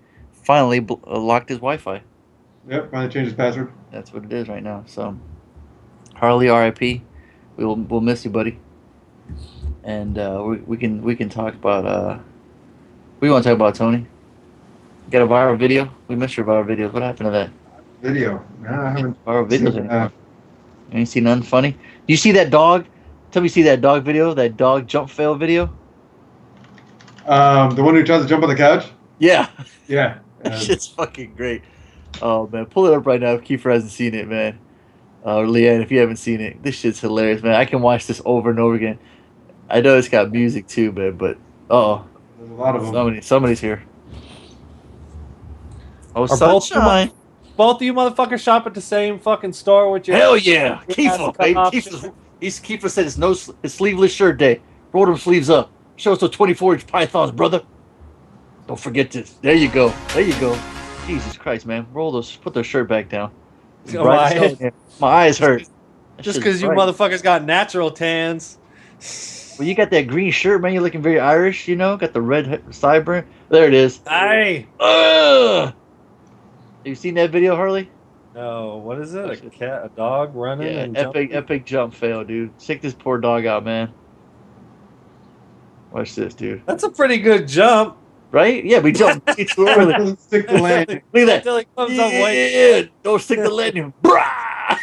locked his Wi-Fi. Yep, finally changed his password. That's what it is right now. So, Harley, R.I.P. We'll miss you, buddy. And we can talk about what do you want to talk about, Tony? You got a viral video? We missed your viral videos. What happened to that? Video. No, I haven't. Viral videos anymore. You ain't seen nothing funny? Do you see that dog? Tell me you see that dog video? That dog jump fail video? The one who tries to jump on the couch? Yeah. Yeah. That shit's fucking great. Oh, man. Pull it up right now if Kiefer hasn't seen it, man. Or Leanne, if you haven't seen it. This shit's hilarious, man. I can watch this over and over again. I know it's got music too, man, but... There's a lot of them. Somebody's here. Oh, Are sunshine. Both of you motherfuckers shop at the same fucking store with your... Hell yeah. Kiefer, cut baby. off. Kiefer said it's sleeveless shirt day. Roll them sleeves up. Show us the 24-inch pythons, brother. Don't forget this. There you go. There you go. Jesus Christ, man. Put those shirt back down. It's bright as hell in here. My eyes hurt. That Just shit's because you bright. motherfuckers got natural tans. Well, you got that green shirt, man. You're looking very Irish, you know? Got the red sideburn. There it is. Hey! Ugh! Have you seen that video, Harley? No, what is it? A dog running Yeah, and jumping? epic jump fail, dude. Check this poor dog out, man. Watch this, dude. That's a pretty good jump. Right? Yeah, we jumped way too early. Doesn't stick to landing. Look at that. Until he comes up white. Yeah, don't stick the landing. Brah! I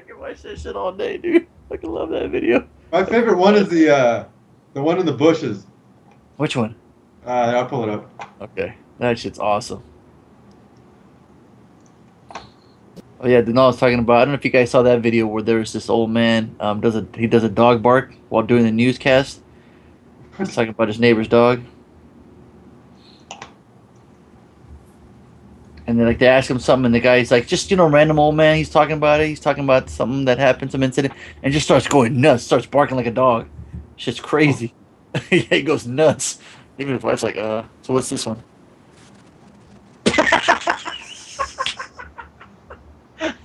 can watch that shit all day, dude. I can love that video. My favorite one is the one in the bushes. Which one? I'll pull it up. Okay, that shit's awesome. Oh yeah, Denal was talking about. I don't know if you guys saw that video where there's this old man does a dog bark while doing the newscast. He's talking about his neighbor's dog. And then they ask him something, and the guy's like, just random old man. He's talking about it. He's talking about something that happened, some incident, and just starts going nuts, starts barking like a dog. Shit's crazy. Yeah, he goes nuts. Even his wife's like, so what's this one?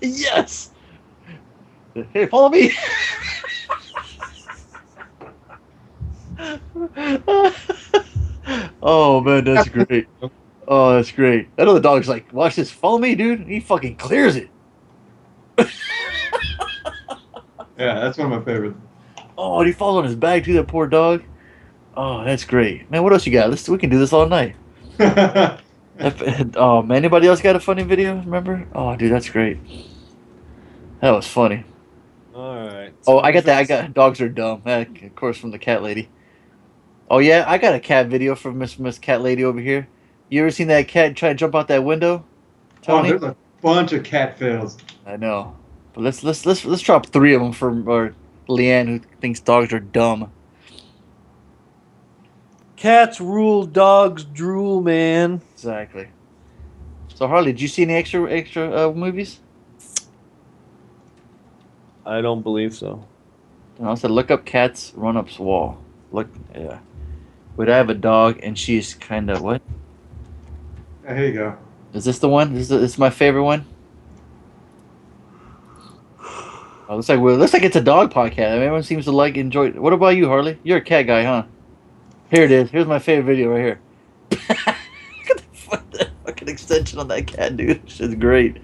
Yes. Hey, follow me. Oh man, that's great. Oh, that's great. I know the dog's like, watch this, follow me, dude. He fucking clears it. Yeah, that's one of my favorites. Oh, and he falls on his bag too. That poor dog. Oh, that's great, man. What else you got? We can do this all night. Oh man, anybody else got a funny video? Remember? Oh, dude, that's great. That was funny. All right. Oh, I got that. I got dogs are dumb. Of course, from the cat lady. Oh yeah, I got a cat video from Miss Cat Lady over here. You ever seen that cat try to jump out that window, Oh, Tony? there's a bunch of cat fails. I know, but let's drop 3 of them for Leanne, who thinks dogs are dumb. Cats rule, dogs drool, man. Exactly. So Harley, did you see any extra movies? I don't believe so. I said look up cats run up's wall. Look, yeah. Would I have a dog and she's kind of what? Yeah, here you go. Is this the one? This is my favorite one. Oh, looks like it's a dog podcast. Everyone seems to enjoy it. What about you, Harley? You're a cat guy, huh? Here it is. Here's my favorite video right here. Look at the fucking extension on that cat, dude. Shit's great.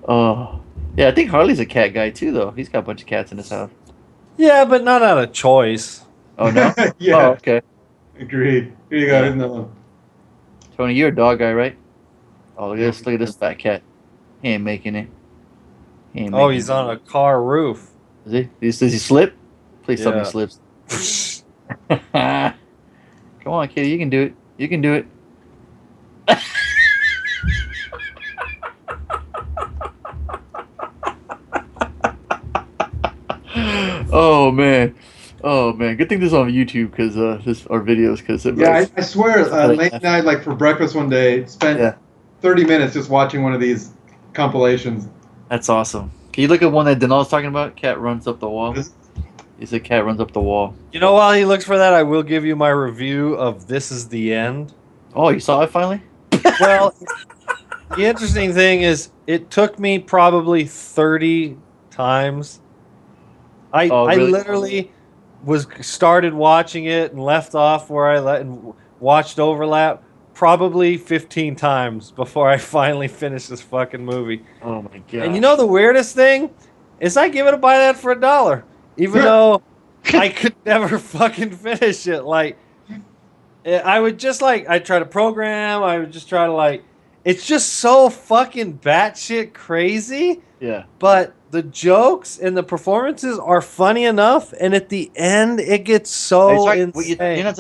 Oh, yeah. I think Harley's a cat guy too, though. He's got a bunch of cats in his house. Yeah, but not out of choice. Oh no. Yeah. Oh, okay. Agreed. Here you go. Here's another one. Tony, you're a dog guy, right? Oh, look at this! Look at this fat cat. He ain't making it. Oh, he's on a car roof. Is he? Does he slip? Please tell me Yeah. he slips. Come on, kitty. You can do it. You can do it. Oh man. Oh man. Good thing this is on YouTube because our videos because Yeah, I swear, late night, like for breakfast one day, spent 30 minutes just watching one of these compilations. That's awesome. Can you look at one that Denal's talking about? Cat runs up the wall. He said cat runs up the wall. You know, while he looks for that, I will give you my review of This Is the End. Oh, you saw it finally? Well, the interesting thing is it took me probably 30 times. I really? literally started watching it and left off where and watched overlap probably 15 times before I finally finished this fucking movie. Oh my god. And you know the weirdest thing is I give it a buy that for $1, even though I could never fucking finish it. Like I would just I try to program. I would just try to it's just so fucking batshit crazy. Yeah. But the jokes and the performances are funny enough, and at the end it gets so insane.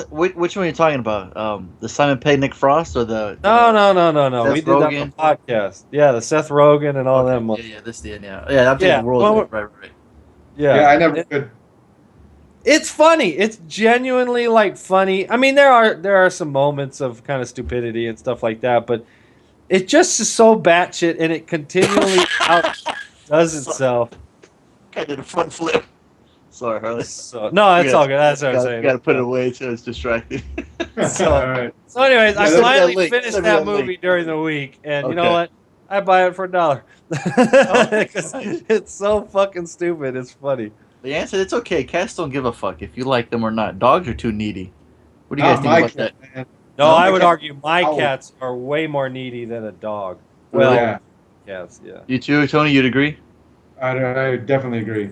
Which one are you talking about? The Simon Pegg, Nick Frost, or the? No. Seth We did that on the podcast. Yeah, the Seth Rogen and all them. Yeah, this did. Yeah. I'm thinking World. Right. Yeah, I never could. It's funny. It's genuinely funny. I mean, there are some moments of kind of stupidity and stuff like that, but it just is so batshit, and it continually outdoes itself. I did a front flip. Sorry, Harley. No, it's all good. That's what I'm saying. You gotta put it away so it's distracting. All right. So, anyways, I Send me that finally link. finished Send me that that movie link. during the week, and you know Okay. what? I buy it for $1. 'Cause it's so fucking stupid. It's funny. The answer: it's okay. Cats don't give a fuck if you like them or not. Dogs are too needy. What do you guys think about that? Man. No, No, I my would cat- argue my Oh. cats are way more needy than a dog. Well, yeah, Cats, yeah. You too, Tony. You'd agree? I definitely agree.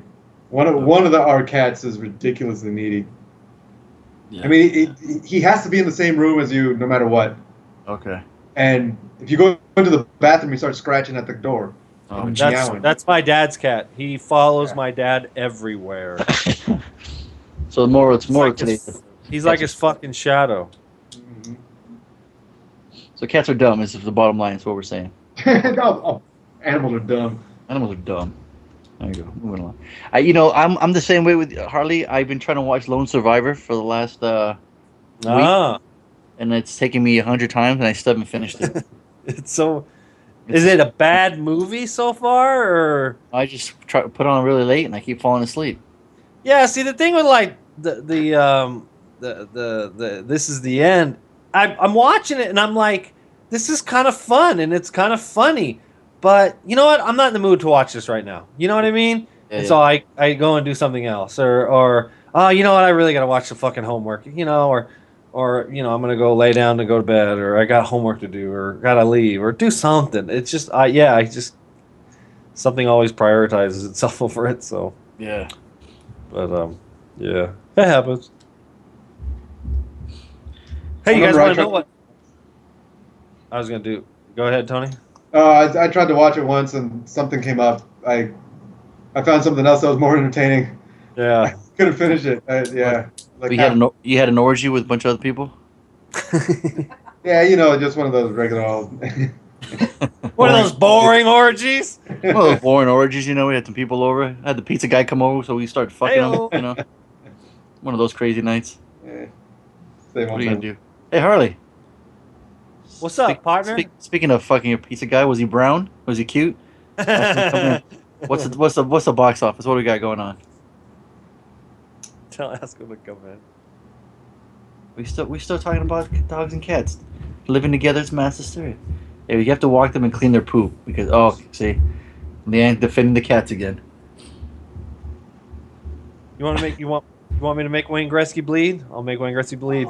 One of our cats is ridiculously needy. Yeah. I mean, he has to be in the same room as you no matter what. Okay. And if you go into the bathroom, he starts scratching at the door. Oh, And That's meowing. that's my dad's cat. He follows Yeah. my dad everywhere. So it's more like today. his- He's like his fucking shadow. Mhm. So cats are dumb. Is the bottom line. Is what we're saying. No, animals are dumb. Animals are dumb. There you go. Moving on. I'm the same way with Harley. I've been trying to watch Lone Survivor for the last Ah, and it's taken me 100 times, and I still haven't finished it. it's so. Is it a bad movie so far, or? I just put on really late, and I keep falling asleep. Yeah, see the thing with the This Is the End. I'm watching it and I'm like, this is kind of fun and it's kind of funny, but you know what? I'm not in the mood to watch this right now. You know what I mean? Yeah, And so I go and do something else, or oh, you know what? I really got to watch the fucking homework. Or I'm gonna go lay down to go to bed, or I got homework to do, or gotta leave, or do something. It's just I just something always prioritizes itself over it. So yeah. but yeah, that happens. Hey, you guys Remember, want to know what I was gonna do? Go ahead, Tony. I tried to watch it once and something came up. I found something else that was more entertaining. Yeah. Couldn't finish it. Yeah. Like You had an orgy with a bunch of other people. yeah, just one of those regular old. One of those boring orgies. One of those boring orgies, we had some people over. I had the pizza guy come over, so we started fucking Hey-o. them. One of those crazy nights. Yeah. What are you gonna do? Hey, Harley. What's up, partner? Speaking of fucking a pizza guy, was he brown? Was he cute? What's the box office? What do we got going on? Ask him to come in. We still talking about dogs and cats living together. It's mass hysteria. Hey, you have to walk them and clean their poop because see, Leanne defending the cats again. You want me to make Wayne Gretzky bleed? I'll make Wayne Gretzky bleed.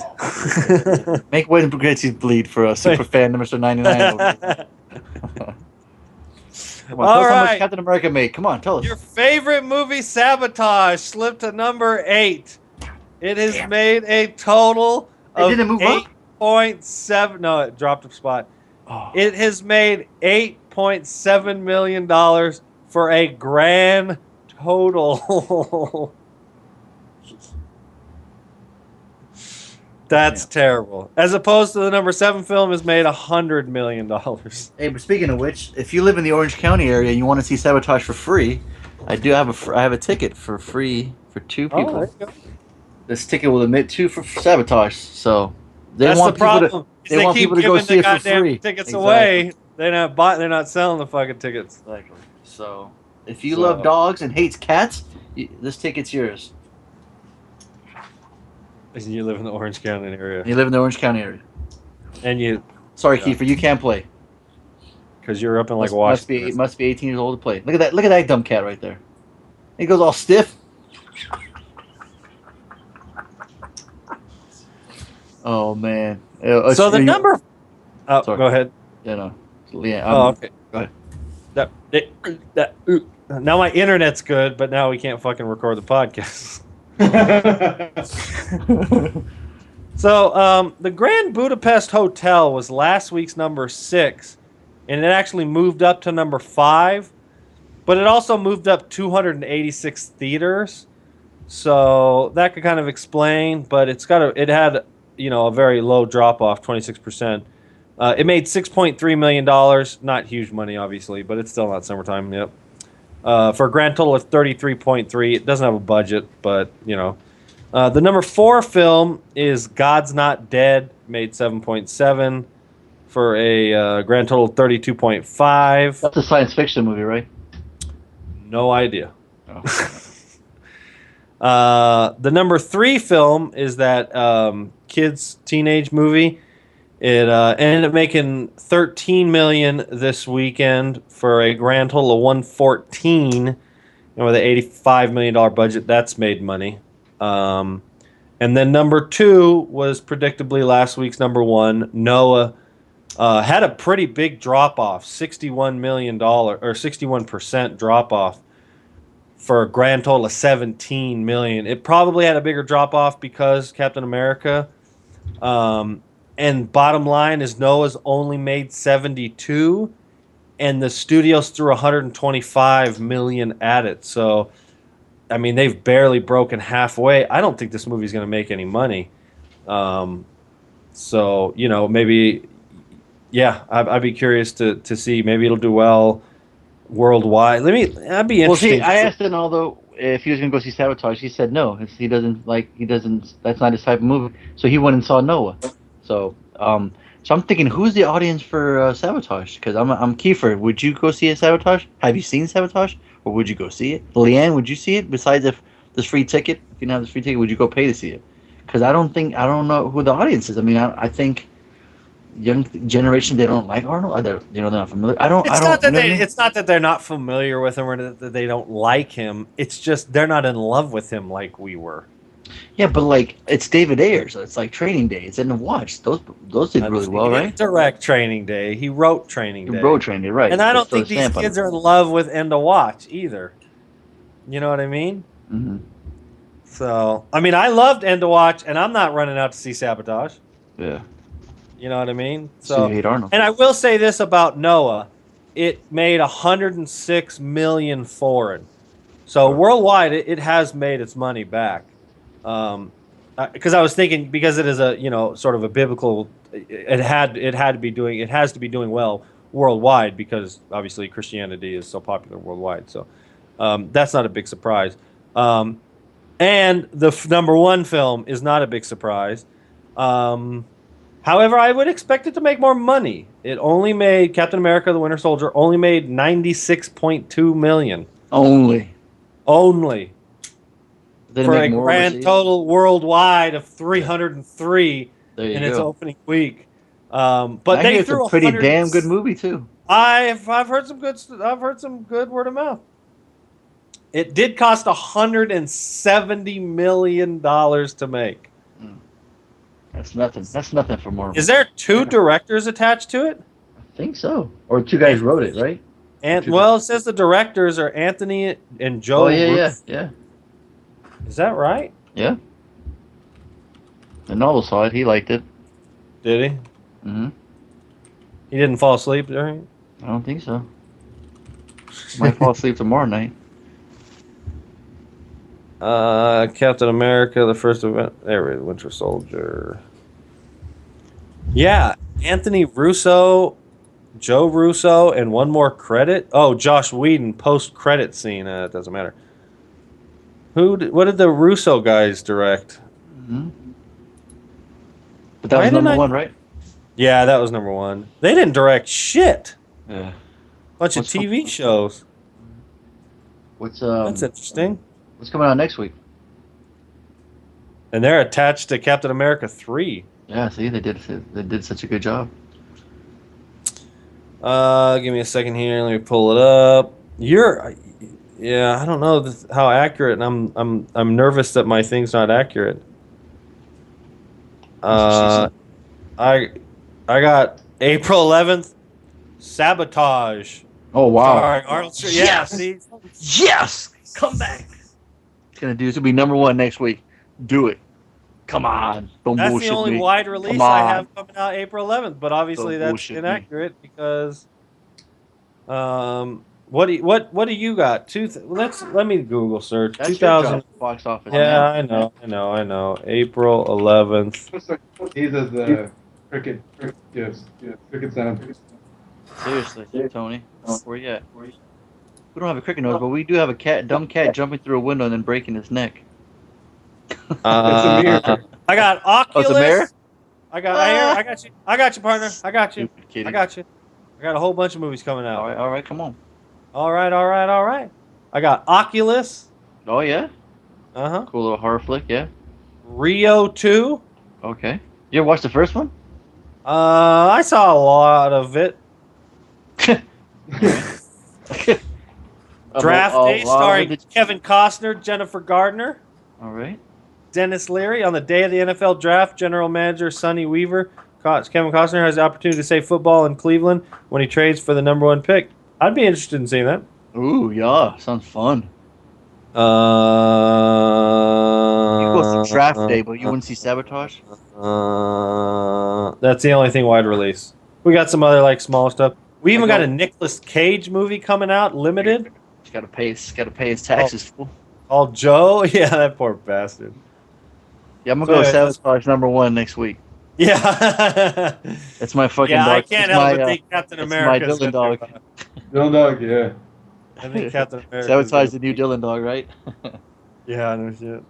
Make Wayne Gretzky bleed for a super fan, Mr. 99. Come on, tell us how much Captain America made. Come on, tell us. Your favorite movie, Sabotage, slipped to number 8. It has made a total of 8.7. No, it dropped a spot. Oh. It has made $8.7 million for a grand total. That's terrible. As opposed to the number 7 film has made $100 million. Hey, but speaking of which, if you live in the Orange County area and you want to see Sabotage for free, I have a ticket for free for 2 people. Oh, there you go. This ticket will admit 2 for Sabotage, so that's the problem. They want keep people to go giving see the it for goddamn free. tickets Exactly. away. They're not selling the fucking tickets. Exactly. So, if you love dogs and hates cats, this ticket's yours. You live in the Orange County area. You live in the Orange County area. And you... Sorry, Kiefer, you can't play. Because you're up in like Washington. Must be 18 years old to play. Look at that dumb cat right there. He goes all stiff. Oh man. So the number... Oh, sorry. go ahead. Yeah, no. Okay. Go ahead. Now my internet's good, but now we can't fucking record the podcast. So, the Grand Budapest Hotel was last week's number 6, and it actually moved up to number 5, but it also moved up 286 theaters. So that could kind of explain, but it had a very low drop off, 26%. It made $6.3 million, not huge money obviously, but it's still not summertime. Yep. For a grand total of 33.3. It doesn't have a budget, but the number 4 film is God's Not Dead, made 7.7 for a grand total of 32.5. That's a science fiction movie, right? No idea. Oh. The number 3 film is that kids teenage movie. It ended up making $13 million this weekend for a grand total of $114. And with an $85 million budget, that's made money. And then number 2 was predictably last week's number 1. Noah had a pretty big drop off, $61 million or 61% drop off for a grand total of $17 million. It probably had a bigger drop off because Captain America. And bottom line is Noah's only made 72, and the studios threw 125 million at it. So, I mean, they've barely broken halfway. I don't think this movie's going to make any money. So, maybe, I'd be curious to see. Maybe it'll do well worldwide. That'd be interesting. Well, see, I asked him although if he was going to go see Sabotage. He said no. He doesn't. That's not his type of movie. So he went and saw Noah. So I'm thinking, who's the audience for Sabotage? Because I'm Kiefer. Would you go see a Sabotage? Have you seen Sabotage, or would you go see it? Leanne, would you see it? Besides, if this free ticket, if you didn't have this free ticket, would you go pay to see it? Because I don't know who the audience is. I mean, I think young generation they don't like Arnold? Are they, they're not familiar? I don't. It's I don't. not that You know what I mean? it's not that they're not familiar with him or that they don't like him. It's just they're not in love with him like we were. Yeah, but like it's David Ayer, so it's like Training Day. It's in the watch. Those did really well, He right? didn't direct Training Day. He wrote Training Day. Road Training Day, right? And I They don't throw think a these stamp on kids it. are in love with End of Watch either. You know what I mean? Mm-hmm. So, I mean, I loved End of Watch, and I'm not running out to see Sabotage. Yeah. You know what I mean? So you hate Arnold. And I will say this about Noah: it made 106 million foreign. So worldwide, it has made its money back. Because I was thinking, because it is a sort of a biblical, it has to be doing well worldwide because obviously Christianity is so popular worldwide. So that's not a big surprise. And the number one film is not a big surprise. However, I would expect it to make more money. It only made Captain America: The Winter Soldier only made 96.2 million. Only. For a grand total worldwide of 303 in its opening week. But they threw a pretty damn good movie too. I've heard some good word of mouth. It did cost $170 million to make. That's nothing. That's nothing for Marvel. Is there 2 directors attached to it? I think so. Or 2 guys wrote it, right? And it says the directors are Anthony and Joe. Oh yeah. Is that right? Yeah. And Noel saw it. He liked it. Did he? Mm-hmm. He didn't fall asleep during it? I don't think so. Might fall asleep tomorrow night. Captain America, the first event. There we go, Winter Soldier. Yeah, Anthony Russo, Joe Russo, and one more credit. Oh, Josh Whedon post-credit scene. It doesn't matter. What did the Russo guys direct? Mm-hmm. But that was number 1, right? Yeah, that was number 1. They didn't direct shit. Yeah. Bunch of TV shows. That's interesting. What's coming out next week? And they're attached to Captain America 3. Yeah, see, they did such a good job. Give me a second here. Let me pull it up. I don't know how accurate, and I'm nervous that my thing's not accurate. I got April 11th, Sabotage. Oh wow! Sorry, Arnold. Yeah, see. Yes, come back. It's gonna be number 1 next week. Do it. Come on. Don't That's bullshit the only me. wide release I have coming out April 11th, but obviously that's inaccurate because. What do you got? Let me Google search. That's 2000 box office. Yeah, I know. April 11th. He's the cricket sound. Seriously, Tony. Where you at? We don't have a cricket nose, but we do have a dumb cat jumping through a window and then breaking his neck. It's a mirror. I got Oculus. Oh, it's a mirror? I got you, partner. I got you. I got a whole bunch of movies coming out. All right, come on. All right. I got Oculus. Oh yeah. Uh-huh. Cool little horror flick, yeah. Rio 2. Okay. You ever watched the first one? I saw a lot of it. Draft Day, starring Kevin Costner, Jennifer Gardner. All right. Dennis Leary. On the day of the NFL draft, general manager Sonny Weaver, Kevin Costner has the opportunity to save football in Cleveland when he trades for the number 1 pick. I'd be interested in seeing that. Ooh, yeah. Sounds fun. You go to Draft Day, but you wouldn't see Sabotage? That's the only thing wide release. We got some other small stuff. We even got a Nicolas Cage movie coming out, limited. He's got to pay his taxes, fool. All Joe? Yeah, that poor bastard. Yeah, I'm going to go Sabotage number 1 next week. Yeah. That's my fucking dog. I can't help but think Captain America. It's my Dylan dog. Dylan dog, yeah. I think Captain America. Sabotage the new Dylan dog, right? Yeah, I know shit.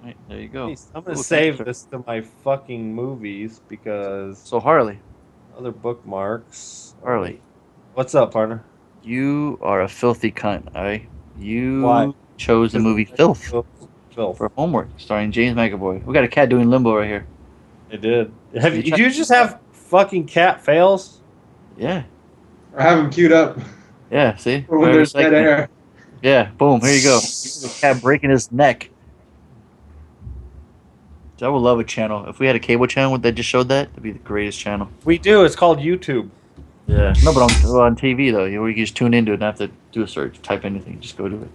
Right, there you go. I'm going to save this to my fucking movies because... So, Harley. Other bookmarks. Harley. What's up, partner? You are a filthy cunt, alright? Why? Chose the movie Filth. Filth. For homework, starring James McAvoy. We got a cat doing limbo right here. It did. Did you just have fucking cat fails? Yeah. I have them queued up Yeah. See. for when there's dead air. Yeah. Boom. Here you go. The cat breaking his neck. I would love a channel. If we had a cable channel that just showed that, it'd be the greatest channel. We do. It's called YouTube. Yeah. No, but on TV though, you can just tune into it and not have to do a search, type anything, just go to it.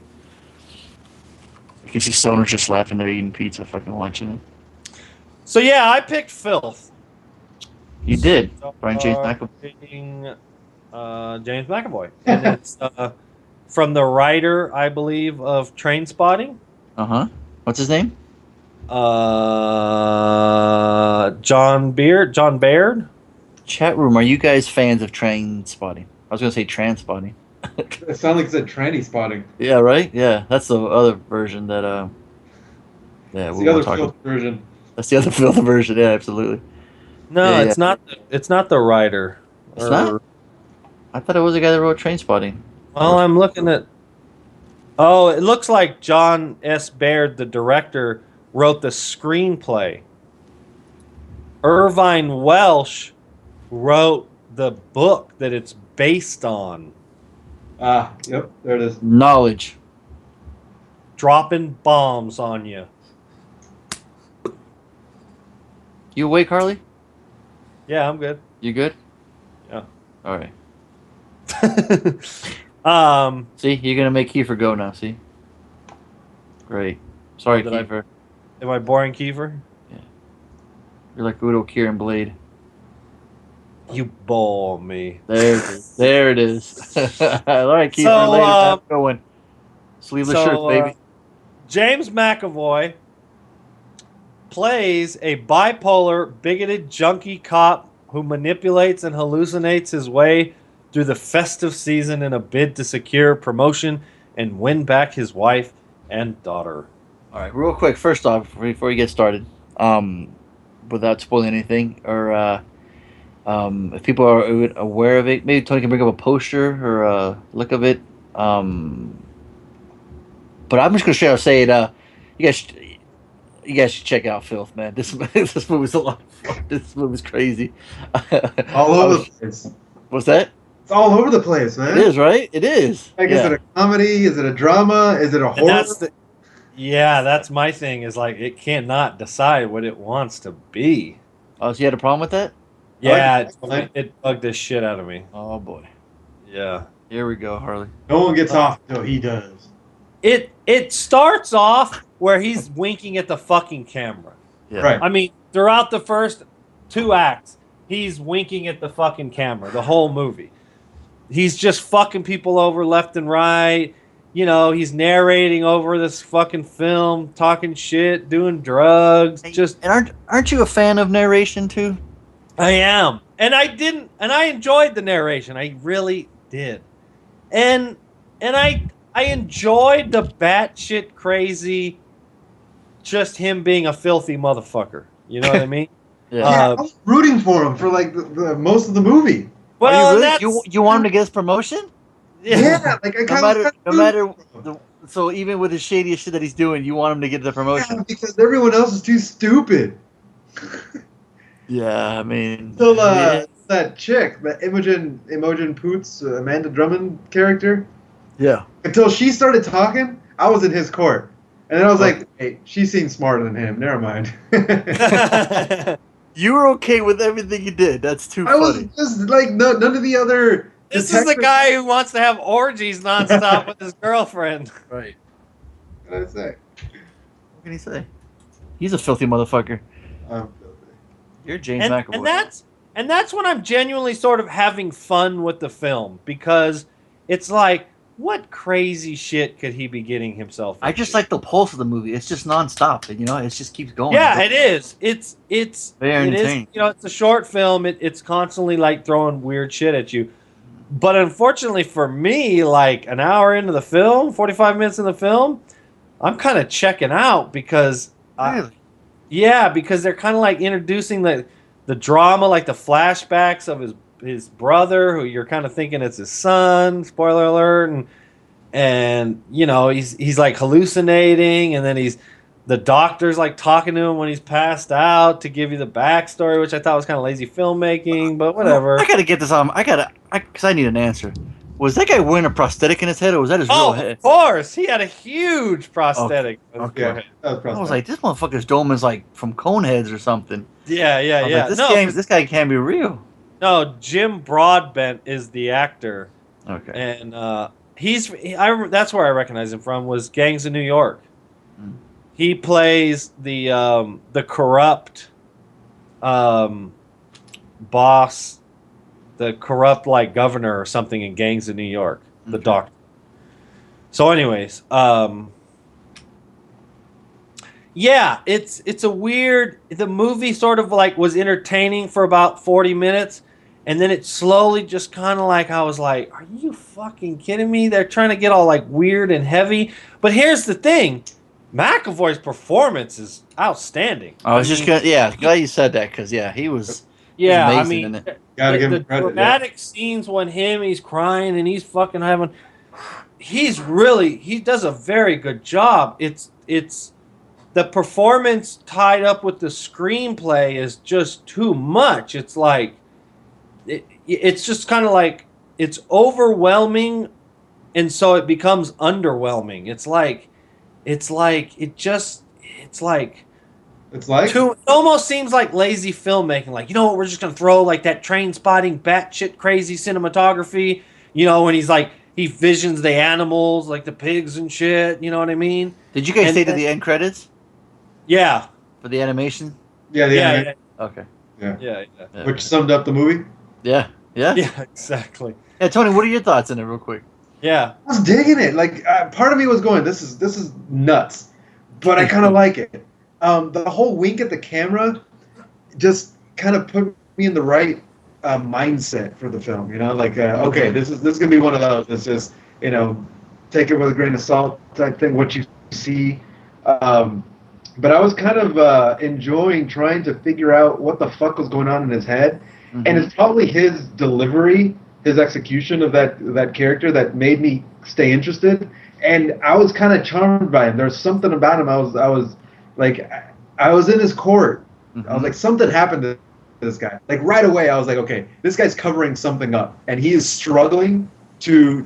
You can see stoners just laughing, they're eating pizza, fucking watching it. So yeah, I picked Filth. You did. Brian James McAvoy. James McAvoy. And it's from the writer, I believe, of Train Spotting. What's his name? John Baird. Chat room, are you guys fans of Train Spotting? I was gonna say Trans Spotting. It sounds like it's a tranny spotting. Yeah, right? Yeah, that's the other version that It's we the were other talking. Filth version. That's the other Filth version. Yeah, absolutely. No, Yeah, it's not. It's not the writer. It's not? I thought it was the guy that wrote Train Spotting. Well, I'm looking at. Oh, it looks like John S. Baird, the director, wrote the screenplay. Irvine Welsh wrote the book that it's based on. Ah, yep, there it is. Knowledge. Dropping bombs on you. You awake, Harley? Yeah, I'm good. You good? Yeah. All right. Um, See, you're gonna make Kiefer go now. See. Great. Sorry, Did I- Kiefer. am I boring, Kiefer? You're like Udo Kier and Blade. You bore me. There it is. There it is. All right, Kiefer. So, later. Have a good one. Sleeveless so, shirts, baby. James McAvoy plays a bipolar, bigoted junkie cop who manipulates and hallucinates his way through the festive season in a bid to secure promotion and win back his wife and daughter. All right, real quick. First off, before you get started, without spoiling anything, or if people are aware of it, maybe Tony can bring up a poster or a look of it. But I'm just gonna straight out say it. You guys should check out Filth, man. This movie's a lot of fun. This movie's crazy. All over the place. What's that? It's all over the place, man. It is, right? It is. Like, Yeah. is it a comedy? Is it a drama? Is it a And horror? that's my thing, is like it cannot decide what it wants to be. Oh, so you had a problem with that? Yeah, like it bugged the shit out of me. Oh boy. Yeah. Here we go, Harley. No one gets off until he does. It starts off where he's winking at the fucking camera. Yeah. Right. I mean, throughout the first 2 acts, he's winking at the fucking camera, the whole movie. He's just fucking people over left and right. You know, he's narrating over this fucking film, talking shit, doing drugs. And aren't you a fan of narration too? I am. And I enjoyed the narration. I really did. And I enjoyed the batshit crazy, just him being a filthy motherfucker. You know what I mean? Yeah. Yeah, I was rooting for him for like the most of the movie. Well, Are that's you really? You want him to get his promotion? Yeah, like I No matter. So even with the shadiest shit that he's doing, you want him to get the promotion. Yeah, because everyone else is too stupid. Yeah, I mean. Until that chick, that Imogen Poots, Amanda Drummond character. Yeah. Until she started talking, I was in his court. And then I was like, hey, she seems smarter than him. Never mind. You were okay with everything he did. That's too I was funny. just like, none of the other. This is the guy who wants to have orgies nonstop with his girlfriend. Right. What did I say? What can he say? He's a filthy motherfucker. Um, You're James McAvoy. And that's when I'm genuinely sort of having fun with the film, because it's like, what crazy shit could he be getting himself into? I just like the pulse of the movie. It's just nonstop. You know, it just keeps going. Yeah, it is. It's Very it is, entertaining. you know, it's a short film. It's constantly like throwing weird shit at you. But unfortunately for me, like an hour into the film, 45 minutes in the film, I'm kind of checking out because Really? because they're kind of like introducing the drama, like the flashbacks of his brother, who you're kind of thinking it's his son. Spoiler alert! And you know he's like hallucinating, and then he's The doctor's like talking to him when he's passed out to give you the backstory, which I thought was kind of lazy filmmaking, but whatever. I gotta get this on. Because I need an answer. Was that guy wearing a prosthetic in his head, or was that his real head? Of course, he had a huge prosthetic. Okay. Yeah, that was I was like, this motherfucker's dome is like from Coneheads or something. Yeah. Like, this guy can't be real. No, Jim Broadbent is the actor, Okay. and that's where I recognize him from. Was Gangs of New York. Mm. He plays the corrupt boss, the corrupt like governor or something in Gangs of New York. The doctor. So, anyways, yeah, it's a weird. The movie sort of like was entertaining for about 40 minutes, and then it slowly just kind of like I was like, "Are you fucking kidding me?" They're trying to get all like weird and heavy. But here's the thing. McAvoy's performance is outstanding. I was just glad you said that because he was. Yeah, amazing I mean, in it. the dramatic scenes when he's crying and he's fucking having, he does a very good job. It's the performance tied up with the screenplay is just too much. It's like, it's just kind of like it's overwhelming, and so it becomes underwhelming. It's like it almost seems like lazy filmmaking. Like, you know what, we're just gonna throw like that train spotting, batshit crazy cinematography. You know, when he visions the animals, like the pigs and shit. You know what I mean? Did you guys stay to the end credits? Yeah. For the animation? Yeah. Okay. Yeah. Which summed up the movie. Yeah. Yeah, exactly. Yeah, Tony, what are your thoughts on it, real quick? Yeah. I was digging it. Like, part of me was going, "This is nuts," but I kind of like it. The whole wink at the camera just kind of put me in the right mindset for the film. You know, like, okay, this is gonna be one of those. It's just, you know, take it with a grain of salt type thing. What you see. But I was kind of enjoying trying to figure out what the fuck was going on in his head. Mm-hmm. And it's probably his delivery, his execution of that character that made me stay interested. And I was kind of charmed by him. There's something about him. I was like, I was in his court. Mm-hmm. I was like, something happened to this guy. Like right away, I was like, okay, this guy's covering something up, and he is struggling to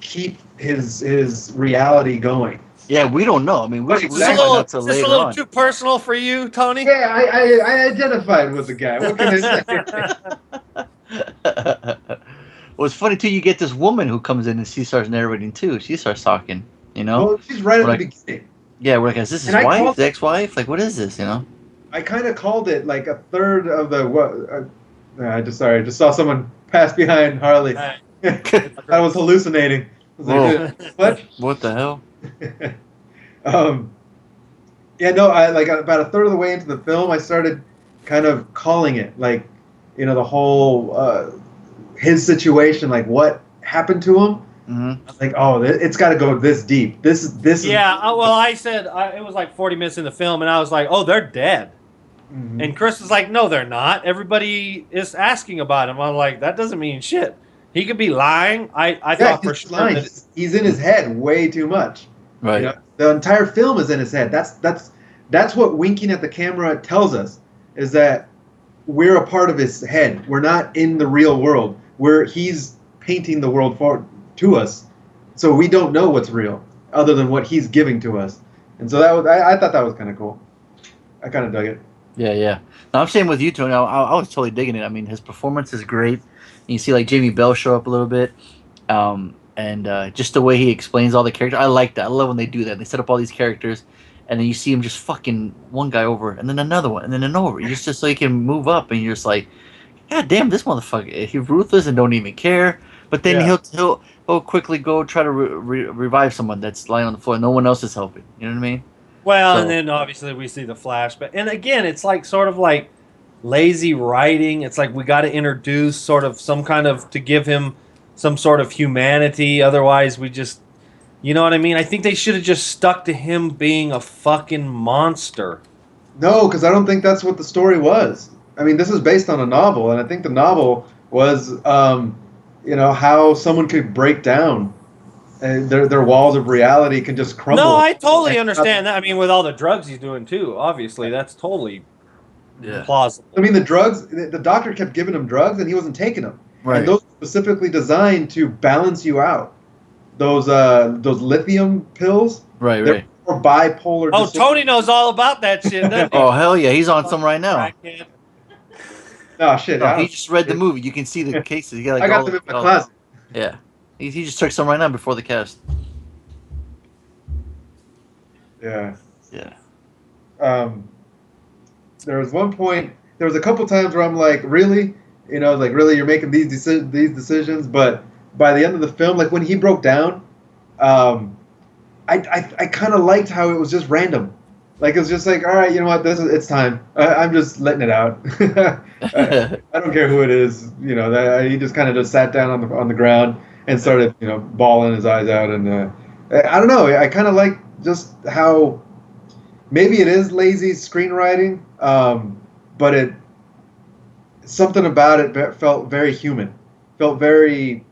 keep his reality going. Yeah, we don't know. I mean, is this a little too personal for you, Tony? Yeah, I identified with the guy. What can I say? Well, it's funny too. You get this woman who comes in and she starts narrating too. She starts talking. You know, well, she's right at the beginning. Yeah, we're like, is this his wife, his ex-wife? Like, what is this? You know, I kind of called it like a third of the. I just saw someone pass behind Harley. I was hallucinating. I was like, what the hell? I like about a third of the way into the film, I started kind of calling it, like, you know, the whole his situation, like what happened to him. Mm-hmm. Like, oh, it's got to go this deep. This is. Yeah, well, I said it was like 40 minutes in the film, and I was like, oh, they're dead. Mm-hmm. And Chris was like, no, they're not. Everybody is asking about him. I'm like, that doesn't mean shit. He could be lying. I thought for sure that he's in his head way too much. Right. You know, the entire film is in his head. That's what winking at the camera tells us, is that we're a part of his head. We're not in the real world. He's painting the world to us, so we don't know what's real other than what he's giving to us. And so I thought that was kind of cool. I kind of dug it. Yeah. No, I'm saying with you, Tony, I was totally digging it. I mean, his performance is great. You see like Jamie Bell show up a little bit. And just the way he explains all the characters, I like that. I love when they do that. They set up all these characters, and then you see him just fucking one guy over, and then another one, and then another. Just so he can move up, and you're just like, God damn, this motherfucker! He's ruthless and don't even care. But then he'll quickly go try to revive someone that's lying on the floor. No one else is helping. You know what I mean? Well, and then obviously we see the flashback, and again, it's like sort of like lazy writing. It's like we got to introduce sort of some kind of to give him some sort of humanity. Otherwise, we just, you know what I mean? I think they should have just stuck to him being a fucking monster. No, because I don't think that's what the story was. I mean, this is based on a novel, and I think the novel was, you know, how someone could break down their walls of reality can just crumble. No, I totally understand that. I mean, with all the drugs he's doing too, obviously, that's totally plausible. I mean, the drugs. The doctor kept giving him drugs, and he wasn't taking them. Right. And those are specifically designed to balance you out. Those lithium pills. Right. For bipolar. Oh, disorder. Tony knows all about that shit, doesn't he? Oh, hell yeah. He's on some right now. Oh, shit. No, he just read the movie. You can see the cases. He got, like, I got them in my closet. Yeah. He just took some right now before the cast. Yeah. Yeah. There was one point. There was a couple times where I'm like, really, really, you're making these decisions. But by the end of the film, like when he broke down, I kind of liked how it was just random. Like it was just like, all right, you know what, it's time. I'm just letting it out. I don't care who it is. He just kind of just sat down on the ground and started, bawling his eyes out. And I don't know. I kind of like just how maybe it is lazy screenwriting, but something about it felt very human, felt very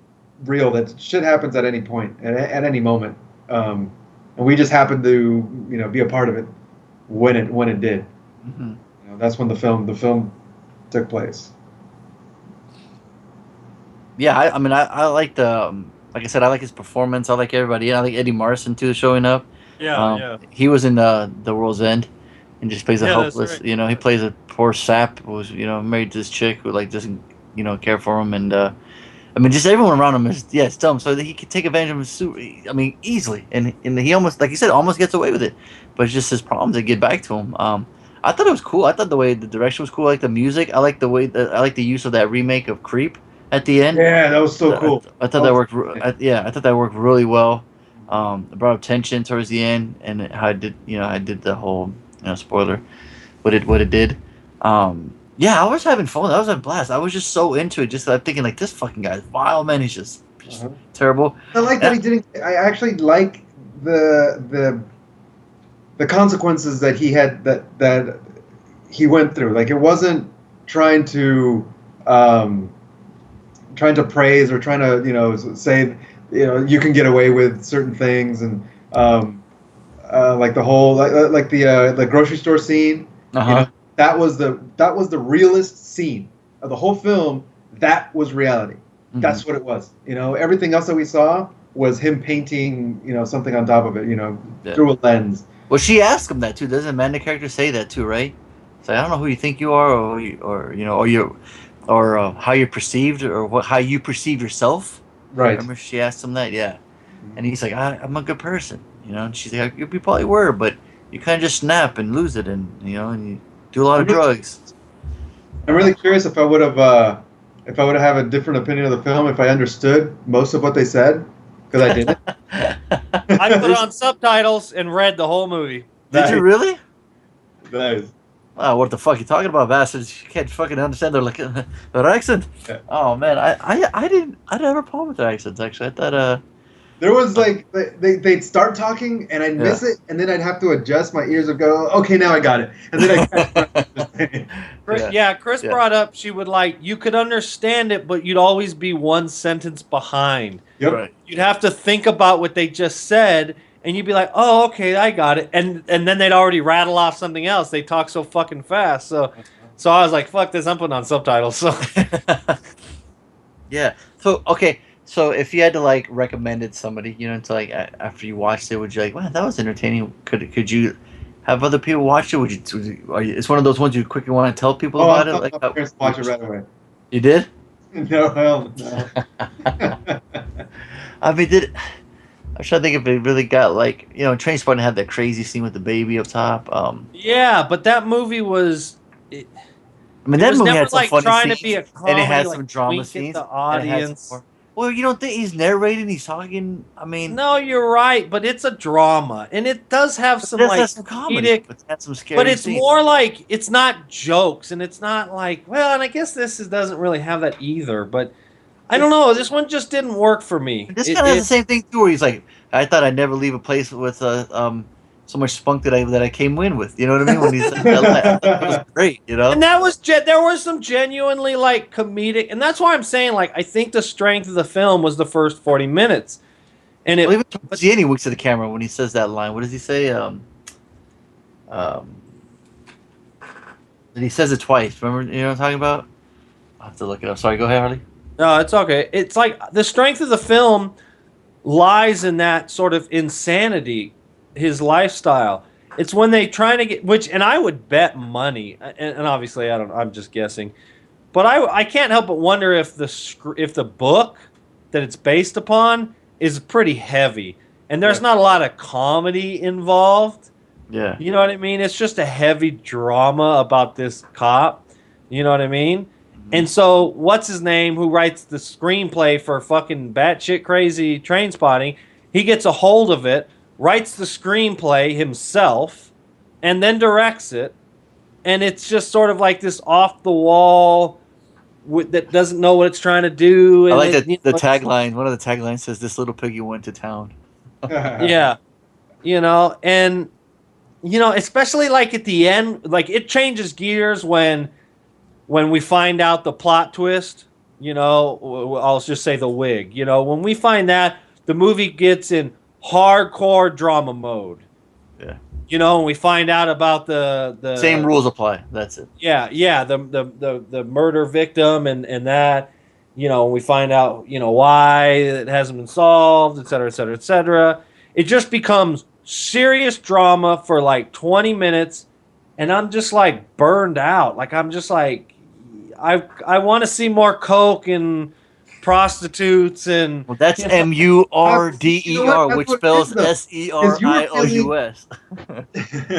real. That shit happens at any point, at any moment, and we just happened to be a part of it when it did. Mm-hmm. That's when the film took place. Yeah, I mean, I like the like I said, I like his performance. I like everybody. I like Eddie Marson too showing up. Yeah. He was in The World's End, and just plays a helpless. Right. He plays a poor sap who was married to this chick who like doesn't care for him, and I mean just everyone around him is it's dumb. So that he could take advantage of his suit. I mean easily, and he almost, like you said, almost gets away with it, but it's just his problems that get back to him. I thought it was cool. I thought the way the direction was cool. I like the music. I like the use of that remake of Creep at the end. Yeah, that was so cool. I thought that worked. I thought that worked really well. It brought up tension towards the end, and how I did the whole spoiler, what it did. Yeah, I was having fun. I was having a blast. I was just so into it. Just thinking like, this fucking guy's vile, man. He's just terrible. I like that he didn't. I actually like the consequences that he had that he went through. Like it wasn't trying to praise or trying to say you can get away with certain things, and like the whole like the grocery store scene. That was the realest scene of the whole film. That was reality. Mm-hmm. That's what it was. Everything else that we saw was him painting something on top of it. Through a lens. Well, she asked him that too. Doesn't Amanda character say that too, right? It's like, I don't know who you think you are, or how you're perceived, or how you perceive yourself. Right. Remember she asked him that, yeah. And he's like, I'm a good person, and she's like, you probably were, but you kind of just snap and lose it, and and you do a lot of drugs. I'm really curious if I would have have a different opinion of the film if I understood most of what they said, because I didn't. I put on subtitles and read the whole movie. Did you really? Nice. Wow, what the fuck are you talking about, bastards? You can't fucking understand their accent. Yeah. Oh man, I didn't have a problem with their accents actually. I thought there was like they'd start talking and I'd miss it, and then I'd have to adjust my ears and go, okay, now I got it, and then Chris brought up she would you could understand it, but you'd always be one sentence behind. Yep. Right. You'd have to think about what they just said, and you'd be like, oh, okay, I got it, and then they'd already rattle off something else. They talk so fucking fast, so I was like, fuck this, I'm putting on subtitles. So yeah. So okay. So if you had to recommend it to somebody, to after you watched it, would you wow, that was entertaining? Could you have other people watch it? It's one of those ones you quickly want to tell people about it? My parents watch it right away. You did? No, hell no. I mean, I'm trying to think if it really got Trainspotting had that crazy scene with the baby up top. Yeah, but that movie was. I mean, that movie had some funny trying scenes, to be a comedy, and it had some drama scenes. The audience. Well, you don't think he's narrating? He's talking. I mean, no, you're right, but it's a drama, and it does have some some comedy, but it has some scary. But it's scenes. more it's not jokes, and it's not well, and I guess this doesn't really have that either. But I don't know, this one just didn't work for me. This kind of has the same thing too, where he's like, I thought I'd never leave a place with so much spunk that I came in with. You know what I mean? When he said that was great, And that was there was some genuinely comedic, and that's why I'm saying I think the strength of the film was the first 40 minutes. And it Well, even towards the end, he looks at the camera when he says that line. What does he say? And he says it twice. Remember, you know what I'm talking about? I'll have to look it up. Sorry, go ahead, Harley. No, it's okay. It's like the strength of the film lies in that sort of insanity, his lifestyle. It's when they try to get and I would bet money, and obviously I don't. I'm just guessing, but I can't help but wonder if the book that it's based upon is pretty heavy, and there's not a lot of comedy involved. Yeah. You know what I mean? It's just a heavy drama about this cop. You know what I mean? And so, what's his name, who writes the screenplay for fucking batshit crazy Trainspotting, he gets a hold of it, writes the screenplay himself, and then directs it. And it's just sort of like this off the wall that doesn't know what it's trying to do. I And like it, the tagline. One of the taglines says, "This little piggy went to town." Yeah. And, especially like at the end, like it changes gears when we find out the plot twist, I'll just say the wig. When we find that, the movie gets in hardcore drama mode. Yeah. And we find out about the Same rules apply. That's it. Yeah, the murder victim and that, we find out, why it hasn't been solved, et cetera, et cetera, et cetera. It just becomes serious drama for like 20 minutes, and I'm just like burned out. Like I'm just like, I want to see more coke and prostitutes and. Well, that's MURDER, which spells SERIOUS.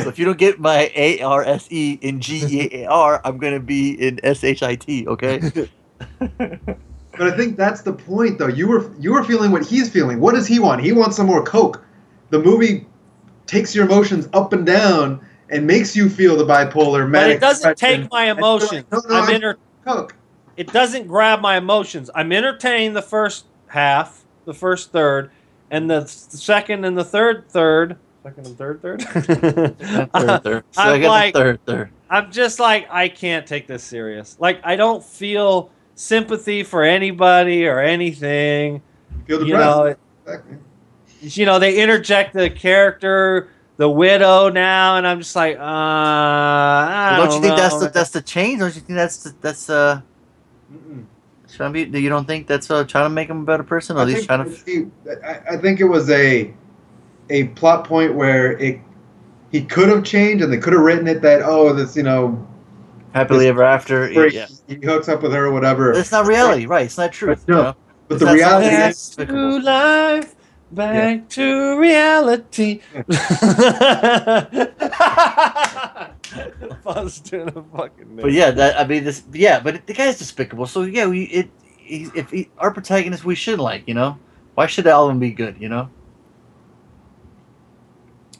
So if you don't get my ARSE in GEAR, I'm gonna be in SHIT. Okay. But I think that's the point, though. You were feeling what he's feeling. What does he want? He wants some more coke. The movie takes your emotions up and down and makes you feel the bipolar, manic. But it doesn't depression. take my emotions. Coke. It doesn't grab my emotions. I'm entertained the first half, the first third, and the second and the third. Second and third. I'm just like, I can't take this serious. Like, I don't feel sympathy for anybody or anything. Feel depressed. Exactly. They interject the character, the widow now, and I'm just like, don't you think that's the change? Don't you think that's trying to be? You don't think that's trying to make him a better person, or at least trying to? I think it was a plot point where he could have changed, and they could have written it that happily ever after. He hooks up with her or whatever. But it's not reality, right? It's not truth. But the reality is to life. Back to reality. But yeah, but the guy's despicable. So yeah, if our protagonist we should like, why should all of them be good,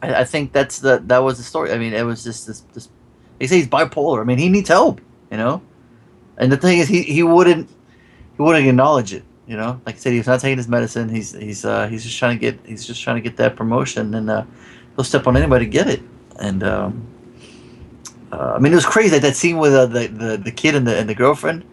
I think that was the story. I mean, it was just this. They say he's bipolar. I mean, he needs help, and the thing is, he wouldn't acknowledge it. Like I said, he's not taking his medicine. He's just trying to get that promotion, and he'll step on anybody to get it. And I mean, it was crazy that scene with the kid and the girlfriend.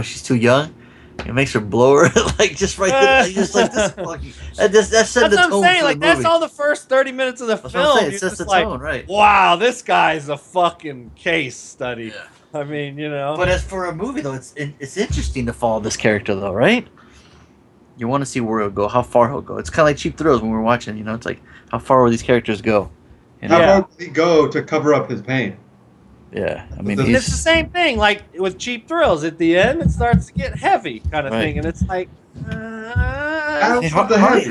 She's too young. It makes her blow her just right there. Just like this fucking. That set the tone. That's what I'm saying. Like that's all the first 30 minutes of the film. It sets the tone, right? Wow, this guy's a fucking case study. Yeah. I mean, But as for a movie, though, it's interesting to follow this character, though, right? You want to see where he'll go, how far he'll go. It's kind of like Cheap Thrills when we're watching. It's like how far will these characters go? How far will he go to cover up his pain? Yeah, I mean, it's the same thing. Like with Cheap Thrills, at the end, it starts to get heavy, kind of thing, and it's like.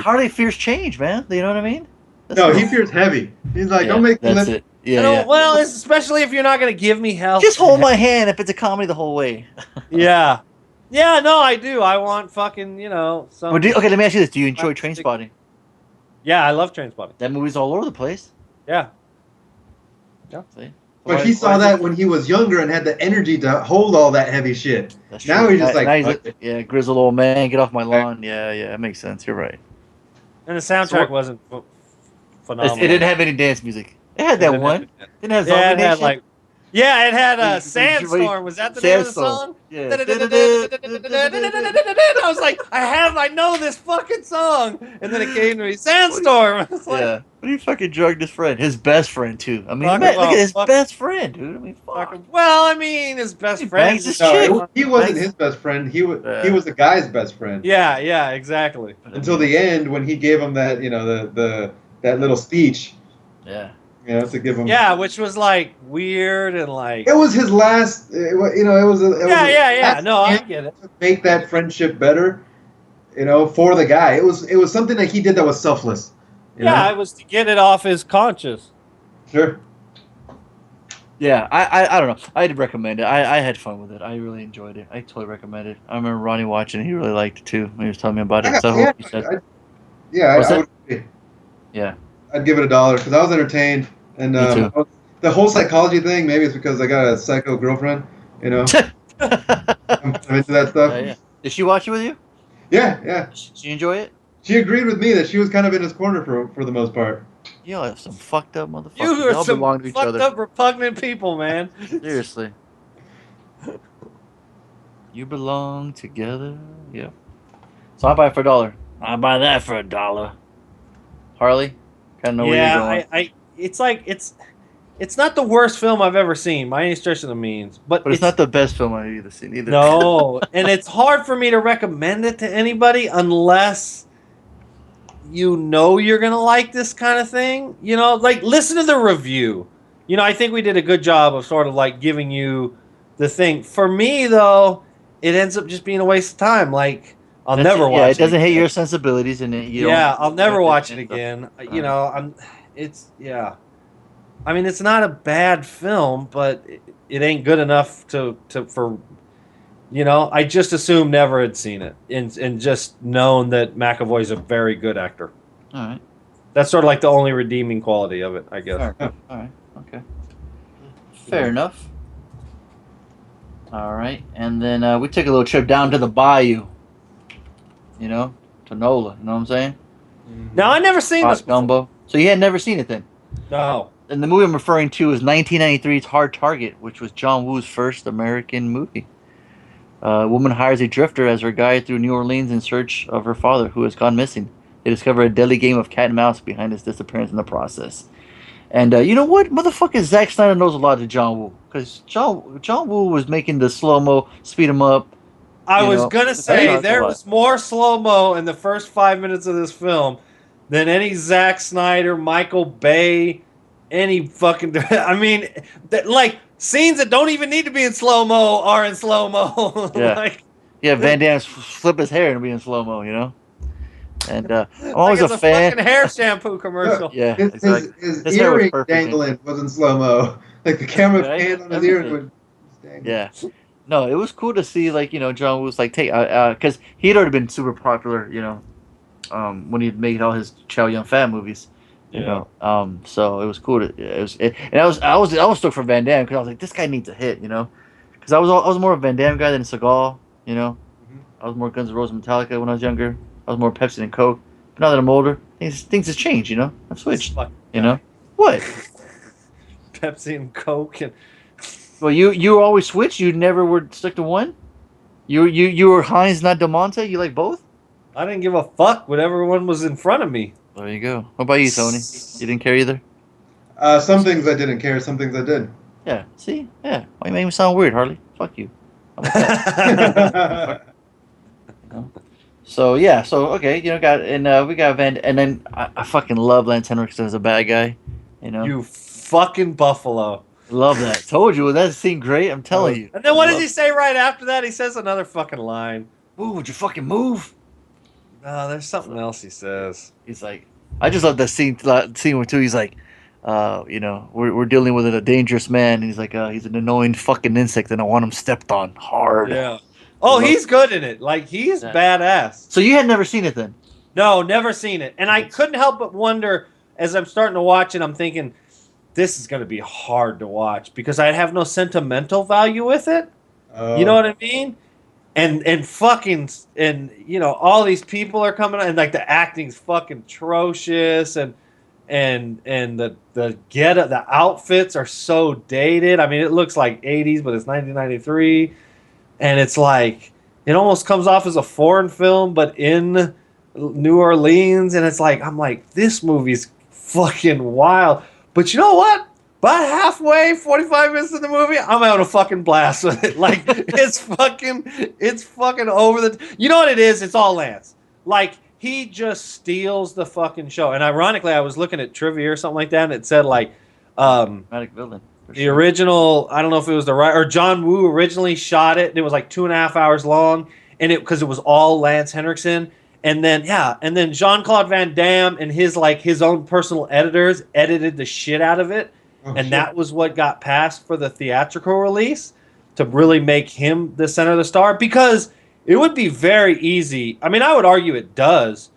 Harley fears change, man. You know what I mean? He fears heavy. He's like, don't make me that's it. Yeah. Well, especially if you're not going to give me help. Just hold my hand if it's a comedy the whole way. Yeah. Yeah, no, I do. I want fucking, some... Okay, let me ask you this. Do you enjoy Trainspotting? Yeah, I love Trainspotting. That movie's all over the place. Yeah. See? But he saw that when he was younger and had the energy to hold all that heavy shit. That's now true. he's just grizzled old man, get off my lawn. Yeah, it makes sense. You're right. And the soundtrack wasn't phenomenal. It didn't have any dance music. It had that one. Didn't have Zombie Nation? Yeah, it had a Wait, Sandstorm. Was that the name of the Sandstorm. song? Yeah. I was like, I know this fucking song. And then it came to me, Sandstorm. I was like, Yeah. What he fucking drugged his friend, his best friend too. I mean, Talk man, look about at his fuck- best friend, dude. I mean, fuck. well, I mean, his best He friend. bangs his No, chick. he wasn't Bangs- his best friend. He Yeah. was the guy's best friend. Yeah, exactly. Until the end, when he gave him that, that little speech, Yeah. to give him. Yeah, which was like weird and like. It was his last. It was Yeah. No, I get it. to make that friendship better, for the guy. It was something that he did that was selfless. you Yeah, know? it was to get it off his conscience. Sure. Yeah, I don't know. I'd recommend it. I had fun with it. I really enjoyed it. I totally recommend it. I remember Ronnie watching it. He really liked it too when he was telling me about it. So I hope he said, What's I that? would. yeah. I'd give it $1 because I was entertained, and Me too. the whole psychology thing. Maybe it's because I got a psycho girlfriend. I'm into that stuff. Yeah. Did she watch it with you? Yeah. Did she enjoy it? She agreed with me that she was kind of in his corner for the most part. Y'all have some fucked up motherfuckers. You are Y'all some belong to each fucked other. up, repugnant people, man. Seriously. You belong together. Yeah. So I buy it for $1. I buy that for $1. Harley, kind of know where you're going. It's like it's not the worst film I've ever seen by any stretch of the means, But it's not the best film I've either seen either. No, and it's hard for me to recommend it to anybody unless you're gonna like this kind of thing. Like listen to the review. I think we did a good job of sort of like giving you the thing. For me though, it ends up just being a waste of time. Like I'll never watch it. Yeah, it doesn't hit again. your sensibilities, and I'll never watch it again. I mean, it's not a bad film, but it ain't good enough for. I just assumed never had seen it and just known that McAvoy's a very good actor. All right. That's sort of like the only redeeming quality of it, I guess. All right. Okay. Fair enough. All right, and then we took a little trip down to the bayou. To NOLA. You know what I'm saying? Now I never seen this Hot gumbo. So you had never seen it then? No. And the movie I'm referring to is 1993's Hard Target, which was John Woo's first American movie. A woman hires a drifter as her guide through New Orleans in search of her father, who has gone missing. They discover a deadly game of cat and mouse behind his disappearance in the process. And you know what? Motherfucker Zack Snyder knows a lot of John Woo. Because John Woo was making the slow-mo, speed him up. I was going to say, there was more slow-mo in the first 5 minutes of this film than any Zack Snyder, Michael Bay, any fucking... I mean, scenes that don't even need to be in slow-mo are in slow-mo. Yeah. Van Damme flip his hair and be in slow-mo, And I'm always a fan. Fucking hair shampoo commercial. Yeah, exactly. His earring dangling was in slow-mo. Like the camera panned on his earring. Yeah. No, it was cool to see, John was because he'd already been super popular, when he'd made all his Chow Yun-Fat movies. So it was cool I was stoked for Van Damme because I was like, this guy needs a hit, because I was more of a Van Damme guy than a Seagal, I was more Guns N' Roses, Metallica when I was younger. I was more Pepsi than Coke. But now that I'm older, things have changed, I've switched, What? Pepsi and Coke and. Well, you always switched. You never were stuck to one. You were Heinz, not Del Monte. You like both. I didn't give a fuck. Whatever one was in front of me. There you go. What about you, Tony? You didn't care either. Some things I didn't care. Some things I did. Yeah. See. Yeah. Why you make me sound weird, Harley? Fuck you. So yeah. So okay. We got Van, and then I fucking love Lance Henriksen as a bad guy. You fucking buffalo. Love that. Told you. That seemed great. I'm telling you. And then what does he say right after that? He says another fucking line. Ooh, would you fucking move? No, there's something else he says. He's like, I just love that scene where too. He's like, we're dealing with a dangerous man. And he's like, he's an annoying fucking insect, and I want him stepped on hard. Yeah. Oh, he's good in it. Like he's badass. So you had never seen it then? No, never seen it. And I couldn't help but wonder as I'm starting to watch it. I'm thinking, this is going to be hard to watch because I have no sentimental value with it. You know what I mean? And fucking all these people are coming on, and like the acting's fucking atrocious, and and the outfits are so dated. I mean, it looks like 80s, but it's 1993, and it's like it almost comes off as a foreign film, but in New Orleans, and it's like I'm like, this movie's fucking wild. But you know what? About halfway, 45 minutes of the movie, I'm having a fucking blast with it. Like it's fucking over the. You know what it is? It's all Lance. Like he just steals the fucking show. And ironically, I was looking at trivia or something like that, and it said like, Dramatic villain. the original. I don't know if it was the right or John Woo originally shot it. And it was like 2.5 hours long, and because it was all Lance Henriksen. And then Jean-Claude Van Damme and his own personal editors edited the shit out of it. And that was what got passed for the theatrical release to really make him the center of the star, because it would be very easy. I mean, I would argue it does.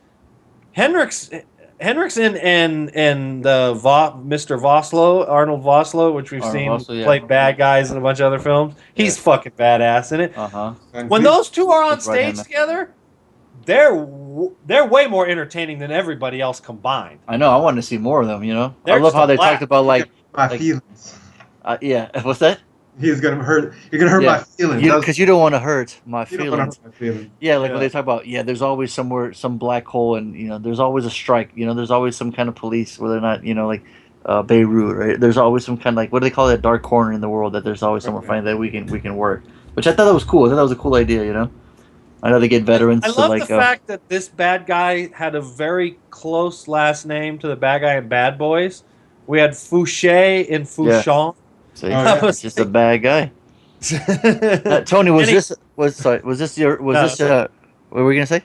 Henriksen and Mr. Vosloo, Arnold Vosloo, which we've seen play bad guys in a bunch of other films. He's fucking badass in it. When those two are on stage together, they're way more entertaining than everybody else combined. I know. I want to see more of them. You know, I love how they talked about my feelings. Yeah, what's that? He's gonna hurt. You're gonna hurt my feelings. Because you don't want to hurt my feelings. Don't want to hurt my feelings. Yeah, like when they talk about there's always somewhere some black hole, and there's always a strike. There's always some kind of police, whether or not like Beirut, right? There's always some kind of what do they call it, dark corner in the world, that there's always somewhere finding that we can work. Which I thought that was cool. I thought that was a cool idea. I know they get veterans. I love the fact that this bad guy had a very close last name to the bad guy in Bad Boys. We had Fouché in Fouchon. See, it's just a bad guy. Tony, what was what were you gonna say?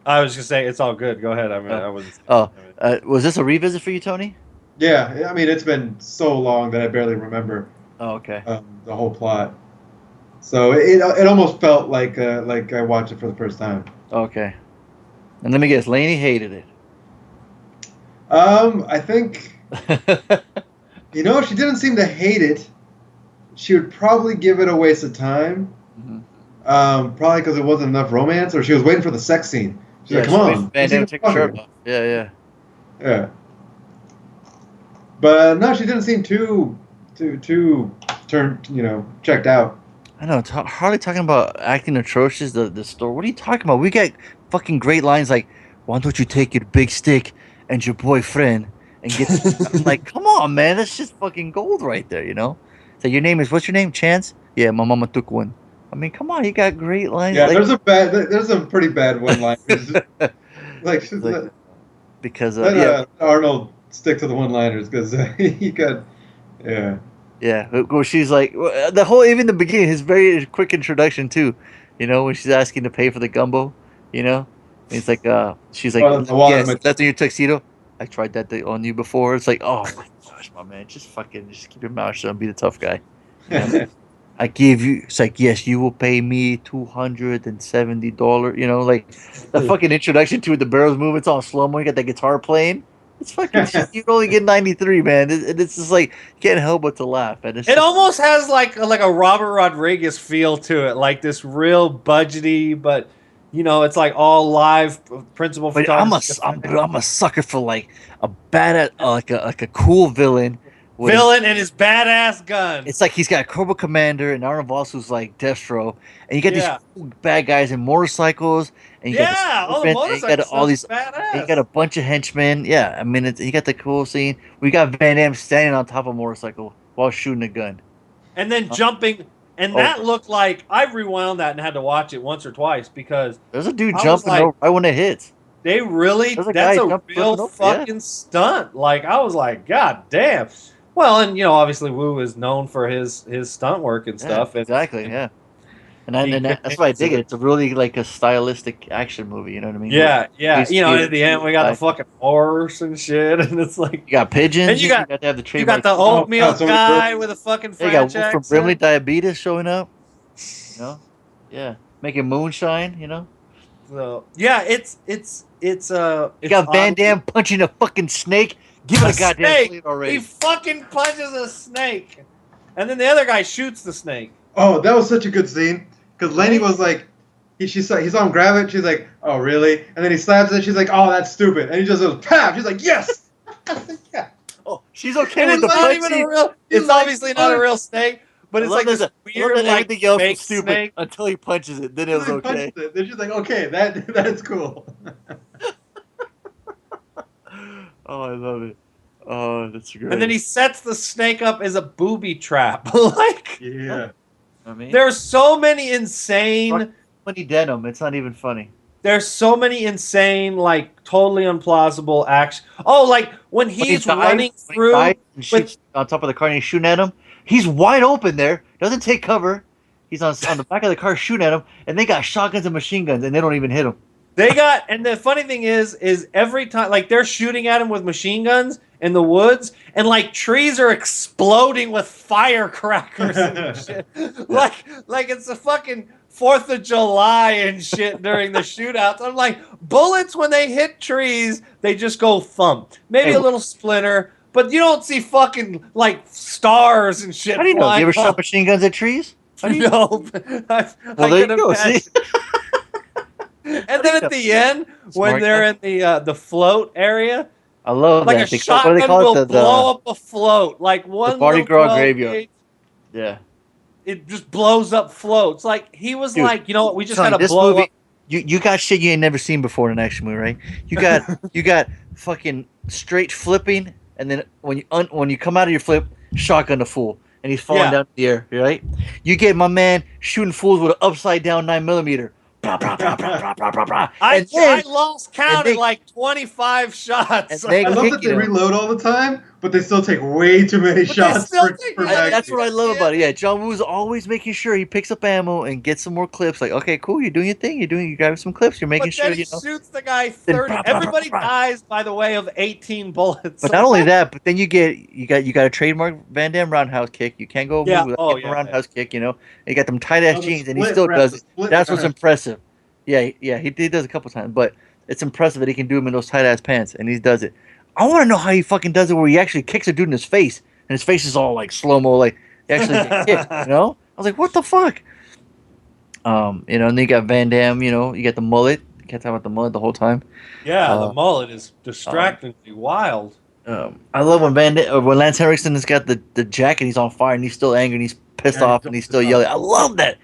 I was gonna say it's all good. Go ahead. I wasn't. Was this a revisit for you, Tony? Yeah, I mean it's been so long that I barely remember. Oh, okay. The whole plot. So it almost felt like I watched it for the first time. Okay. And let me guess, Lainey hated it. I think she didn't seem to hate it. She would probably give it a waste of time. Mm-hmm. Probably because it wasn't enough romance, or she was waiting for the sex scene. She's like, "Come on, take a shirt off." Yeah. But no, she didn't seem too turned, checked out. I know. Harley talking about acting atrocious. The story. What are you talking about? We got fucking great lines like, "Why don't you take your big stick and your boyfriend and get?" I'm like, come on, man. That's just fucking gold right there. So what's your name? Chance? Yeah, my mama took one. I mean, come on. You got great lines. Yeah, there's some pretty bad one-liners. Because Arnold stick to the one-liners because he got Yeah, well, she's like even the beginning, his very quick introduction too, when she's asking to pay for the gumbo, it's like she's like, yes, that's in your tuxedo. I tried that on you before. It's like, oh my gosh, my man, just keep your mouth shut and be the tough guy. I give you. It's like, yes, you will pay me $270. Like the fucking introduction to it, the barrels move. It's all slow mo. You got that guitar playing. It's fucking shit. You only get 93, man. It's just like you can't help but to laugh. And it almost has like a Robert Rodriguez feel to it, like this real budgety, but it's like all live principal photography. I'm a sucker for like a bad like a cool villain. And his badass gun. It's like he's got Cobra Commander and Arnold Vosloo's like Destro, and you got these cool bad guys in motorcycles, and you got all the motorcycles. You got a bunch of henchmen. Yeah, I mean, you got the cool scene. We got Van Damme standing on top of a motorcycle while shooting a gun, and then jumping. And that looked like I rewound that and had to watch it once or twice because there's a dude jumping right when it hits. They really that's a real fucking stunt. Like I was like, God damn. Well, and obviously Wu is known for his stunt work and stuff. Exactly, yeah. And that's why I dig it. It's a really like a stylistic action movie. You know what I mean? Yeah. At the end we got the fucking horse and shit, and it's like you got pigeons. And you got to have the you got the oatmeal guy with a fucking French accent. You got from Brimley Diabetes showing up. Making moonshine. So it's you got Van Damme punching a fucking snake. Give it a goddamn snake already. He fucking punches a snake, and then the other guy shoots the snake. Oh, that was such a good scene because Lenny was like, he saw him grab it. She's like, oh really? And then he slaps it. She's like, oh that's stupid. And he just goes, pap. She's like, yes. She's okay And with the it's not punch even scene. a real. He's It's like, obviously not a real snake, but it's like this weird, like everything else fake was stupid snake. until he punches it. Then it She was like okay. punched it. They're just like, okay, that's cool. Oh, I love it. Oh, that's great. And then he sets the snake up as a booby trap. Like, Yeah. I mean, there's so many insane. funny denim. It's not even funny. There's so many insane, like totally implausible action. Oh, like when he's running through and shoots on top of the car and he's shooting at him. He's wide open there. Doesn't take cover. He's on the back of the car shooting at him, and they got shotguns and machine guns, and they don't even hit him. They got, and the funny thing is every time, like they're shooting at him with machine guns in the woods, and like trees are exploding with firecrackers and shit. Like it's a fucking 4th of July and shit during the shootouts. I'm like, bullets when they hit trees, they just go thump. Maybe a little splinter, but you don't see fucking like stars and shit. How do you know? You ever flying shot off. machine guns at trees? How do you No, I Well, there can you go. imagine. See? And then at the end, when Smart they're guy. in the float area, I love like that. a What do they shotgun call will it? blow up a float. Like one Mardi little Gras 12 graveyard. gauge, Yeah. it just blows up floats. Like he was Dude, like, you know what? We just Tony, had to this blow movie, up. You got shit you ain't never seen before in an action movie, right? You got fucking straight flipping, and then when you come out of your flip, shotgun to fool, and he's falling Yeah. down in the air, right? You get my man shooting fools with an upside down 9mm. Blah, blah, blah, blah, blah, blah, blah, blah. I And then- lost count they- at like 25 shots. and they I love kick that they you. reload all the time, but they still take way too many But they shots still for, take for way- That's Maggie. what I love about it. Yeah, John Woo's always making sure he picks up ammo and gets some more clips. Like, okay, cool, you're doing your thing. You grabbing some clips. You're making But sure then he you know. shoots the guy Then 30. blah, blah, blah, Everybody blah, blah. dies by the way of 18 bullets. But not only that, but then you got a trademark Van Damme roundhouse kick. You can't go Yeah. move without Oh, getting a yeah. roundhouse kick. You know, and you got them tight ass Oh, the jeans, and he split still round- does the it. split That's what's round. impressive. Yeah, he does a couple times, but it's impressive that he can do them in those tight ass pants, and he does it. I want to know how he fucking does it, where he actually kicks a dude in his face, and his face is all like slow mo, like he actually gets kicked. You know, I was like, what the fuck? And then you got Van Damme. You know, you got the mullet. You can't talk about the mullet the whole time. Yeah, Uh, the mullet is distractingly wild. I love when Lance Henriksen has got the jacket, he's on fire and he's still angry and he's pissed Yeah, off he's and he's pissed still off. yelling. I love that.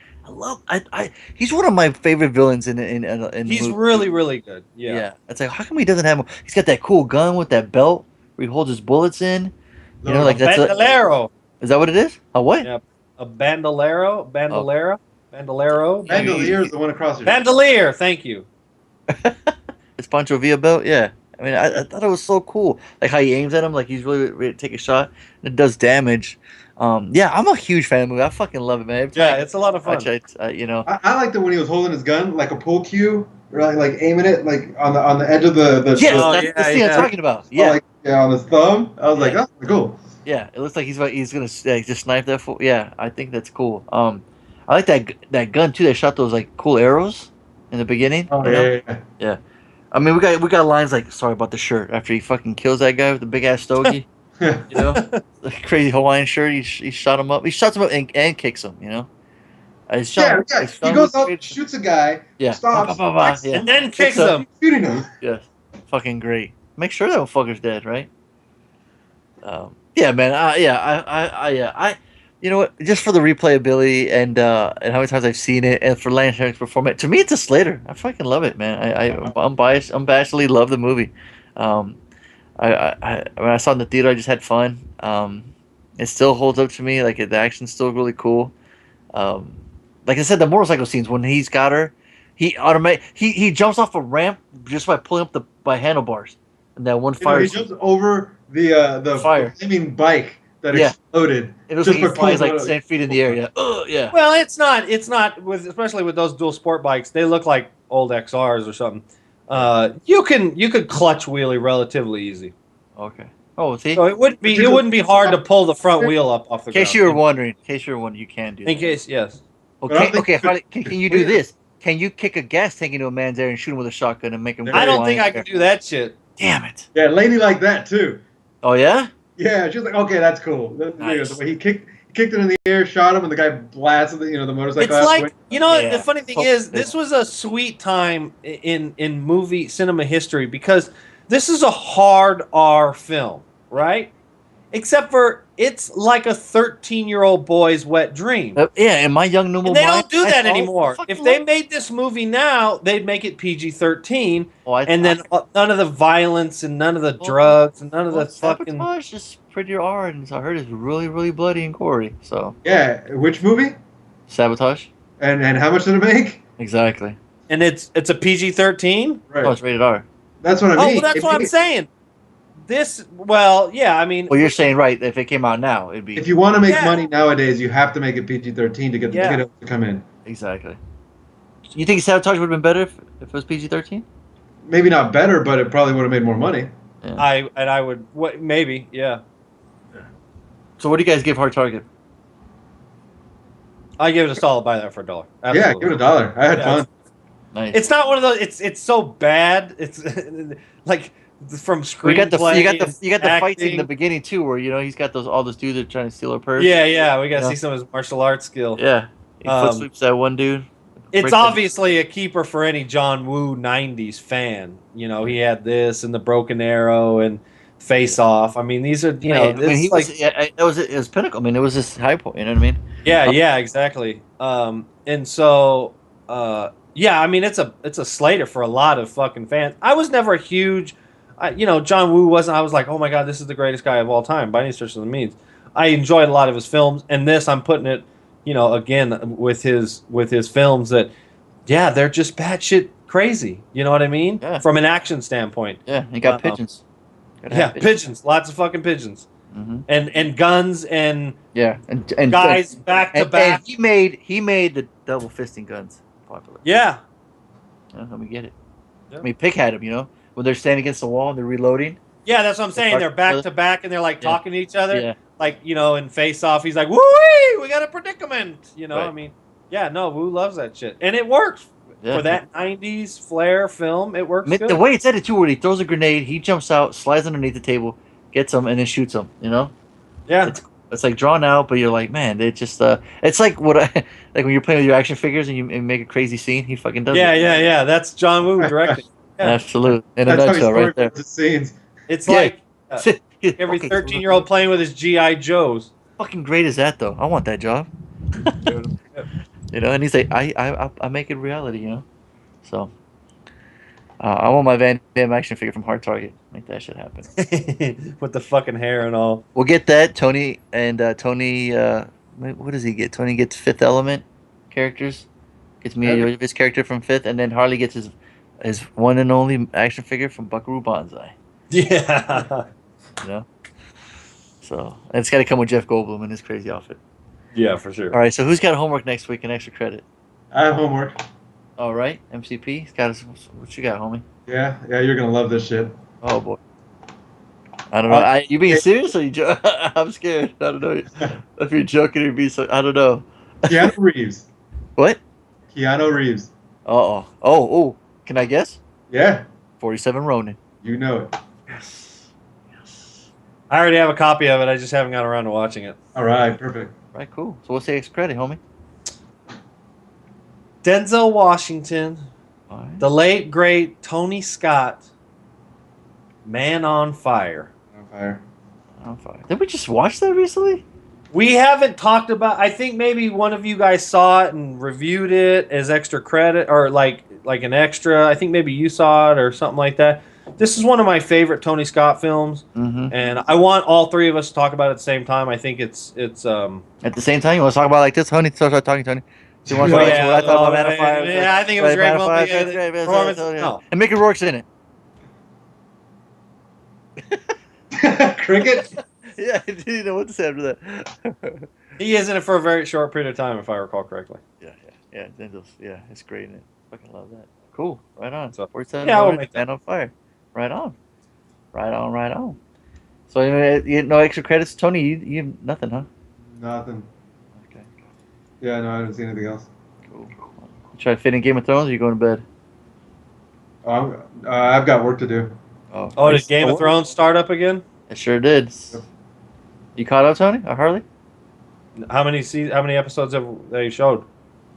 He's one of my favorite villains in the He's movie. really, really good. Yeah. Yeah. It's like, how come he doesn't have? He's got that cool gun with that belt where he holds his bullets in. You know, No, like that's Bandolero. is that what it is? A what? Yeah. A bandolero. Bandolero. Bandolero. Bandolier is the one across your Bandolier. Thank you. It's Pancho Villa belt. Yeah. I mean, I thought it was so cool, like how he aims at him, like he's really ready to take a shot, and it does damage. Yeah, I'm a huge fan of the movie. I fucking love it, man. Every time Yeah, I it's a lot of fun. watch it, you know. I liked it when he was holding his gun like a pull cue, or like aiming it like on the edge of the Yes, Oh, that's yeah, the scene yeah. I'm talking about. oh, Yeah, like, on his thumb. I was like, Yeah. that's cool. yeah. It looks like he's gonna just snipe that fool. Yeah, I think that's cool. I like that gun too. They shot those like cool arrows in the beginning. Oh you know? yeah. I mean, we got lines like "Sorry about the shirt" after he fucking kills that guy with the big ass stogie. You know, the crazy Hawaiian shirt. He shot him up. He shuts him up and kicks him. You know. I shot Yeah, him- yeah. I shot He him goes with up, great- shoots a guy, Yeah. stops, Bah, bah, bah, kicks yeah. And then kicks up. him. shooting him. Yeah, fucking great. Make sure that fucker's dead, right? Yeah, man. I you know what? Just for the replayability and how many times I've seen it, and for Lance Henriksen's performance, to me, it's a Slater. I fucking love it, man. I'm unbiasedly love the movie. When I saw it in the theater, I just had fun. It still holds up to me. Like the action's still really cool. Like I said, the motorcycle scenes when he's got her, he jumps off a ramp just by pulling up by handlebars, and that one fire. He jumps over the Fire. flaming bike that Yeah. exploded. It looks just like he by flies pulling like it 10 feet in the air. Yeah. Yeah. Well, it's not with, especially with those dual sport bikes. They look like old XRs or something. You could clutch wheelie relatively easy. Okay. Oh, see. So it wouldn't be hard to pull the front wheel up off the In case ground. you were wondering, you can do that. In case, yes. But I don't Okay, think- okay. Harley, can you do this? Can you kick a gas tank into a man's air and shoot him with a shotgun and make him? I don't fly think in I the can air? do that shit. Damn it! Yeah, lady like that too. Oh yeah. Yeah, she was like, okay, that's cool. Nice. The way he kicked it in the air, shot him, and the guy blasted the motorcycle. It's out. like, you know, Yeah. the funny thing is, this was a sweet time in movie cinema history because this is a hard R film, right? except for it's like a 13-year-old boy's wet dream. Yeah, in my young normal And they mind, don't do I that saw it, anymore. I fucking If they loved it. made this movie now, they'd make it PG-13, Oh, and then none of the violence and none of the drugs and none of the fucking. Sabotage is pretty R, and I heard it's really, really bloody and gory. So Yeah, which movie? Sabotage, And how much did it make? exactly. And it's a PG-13. Right. Oh, it's rated R. That's what I Oh, mean. well, that's If what you- I'm saying. This, well, yeah, I mean, Well, you're saying right. If it came out now, it'd be If you want to make Yeah. money nowadays, you have to make it PG-13 to get the Yeah. kiddos to come in. exactly. You think Sabotage would have been better if it was PG-13? Maybe not better, but it probably would have made more money. Yeah. I would maybe, yeah. So what do you guys give Hard Target? I give it a solid buy that for $1. Yeah, Absolutely. give it $1. I had Yeah. fun. Nice. It's not one of those. It's so bad. It's like from you screenplay. got the fights in acting. the beginning too, where he's got all those dudes that are trying to steal her purse. Yeah, we got to Yeah. see some of his martial arts skill. Yeah. He Um, foot sweeps that one dude. It's Breaks that- obviously a keeper for any John Woo '90s fan. You know, he had this and the Broken Arrow and Face Off. I mean, these are he like was, it was pinnacle. I mean, it was his high point. You know what I mean? yeah, exactly. And so yeah, I mean, it's a slater for a lot of fucking fans. I was never a huge, John Woo wasn't. I was like, oh my god, this is the greatest guy of all time by any stretch of the means. I enjoyed a lot of his films, and this I'm putting it, again with his films that, yeah, they're just batshit crazy. You know what I mean? Yeah. From an action standpoint. Yeah, he got pigeons. Gotta Yeah, have pigeons, lots of fucking pigeons, Mhm. and guns and Yeah, and guys back to and back. he made the double fisting guns popular. Yeah, Let me get it. Yeah. I mean, Pick had him. When they're standing against the wall and they're reloading. yeah, that's what I'm saying. They're back to back and they're like Yeah. talking to each other. Yeah. Like, in Face Off, he's like, woo-wee, we got a predicament. Right. I mean, yeah, no, Woo loves that shit. And it works. Yeah. For that 90s flair film, it works I mean, good. the way it's edited too, where he throws a grenade, he jumps out, slides underneath the table, gets him, and then shoots him. Yeah. It's like drawn out, but you're like, man, it just it's like like when you're playing with your action figures and you make a crazy scene, he fucking does Yeah, it. yeah. That's John Woo directing. Yeah. Absolute. In a That's how nutshell, he right there. the scenes. It's Yeah. like every Okay, 13-year-old playing with his G.I. Joes. fucking great is that though? I want that job. And he's like, I make it reality, So I want my Van Damme action figure from Hard Target. Make that shit happen. With the fucking hair and all. We'll get that. Tony what does he get? Tony gets Fifth Element characters. Gets Mia Jovovich's character from Fifth, and then Harley gets his one and only action figure from Buckaroo Banzai. Yeah. So and it's got to come with Jeff Goldblum in his crazy outfit. Yeah, for sure. All right, so who's got homework next week and extra credit? I have homework. All right, MCP. He's got what you got, homie? Yeah, you're gonna love this shit. Oh boy. I don't know. You being serious or you? I'm scared. I don't know if you're joking or being so. I don't know. Keanu Reeves. What? Keanu Reeves. Oh. Can I guess? Yeah, 47 Ronin. you know it. Yes. I already have a copy of it. I just haven't got around to watching it. All right, perfect. Right, cool. So what's the extra credit, homie? Denzel Washington, All right. the late great Tony Scott, Man on Fire. On fire. I'm fine. Did we just watch that recently? We haven't talked about. I think maybe one of you guys saw it and reviewed it as extra credit, or like an extra. I think maybe you saw it or something like that. This is one of my favorite Tony Scott films, and I want all three of us to talk about it at the same time. I think it's At the same time, you want to talk about it like this, honey? Start talking, Tony. Do you want to talk about what I thought about Man on Fire? Yeah, I think it was great. Man on Fire, Yeah, great, performance. yeah. No. And Mickey Rourke's in it. Cricket. Yeah, I didn't know what to say after that. He is in it for a very short period of time, if I recall correctly. Yeah, Denzel's, it's great in it. Fucking love that. Cool, right on. So, 47 yeah, we'll Ronin, make that. Man on Fire. Right on. So you no extra credits, Tony. You have nothing, huh? Nothing. Okay, Yeah, no, I haven't seen anything else. cool. You try to fit in Game of Thrones, or you going to bed? Oh, I've got work to do. Oh, did Game of Thrones start up again? It sure did. You caught up, Tony? Or Harley? How many episodes have they showed?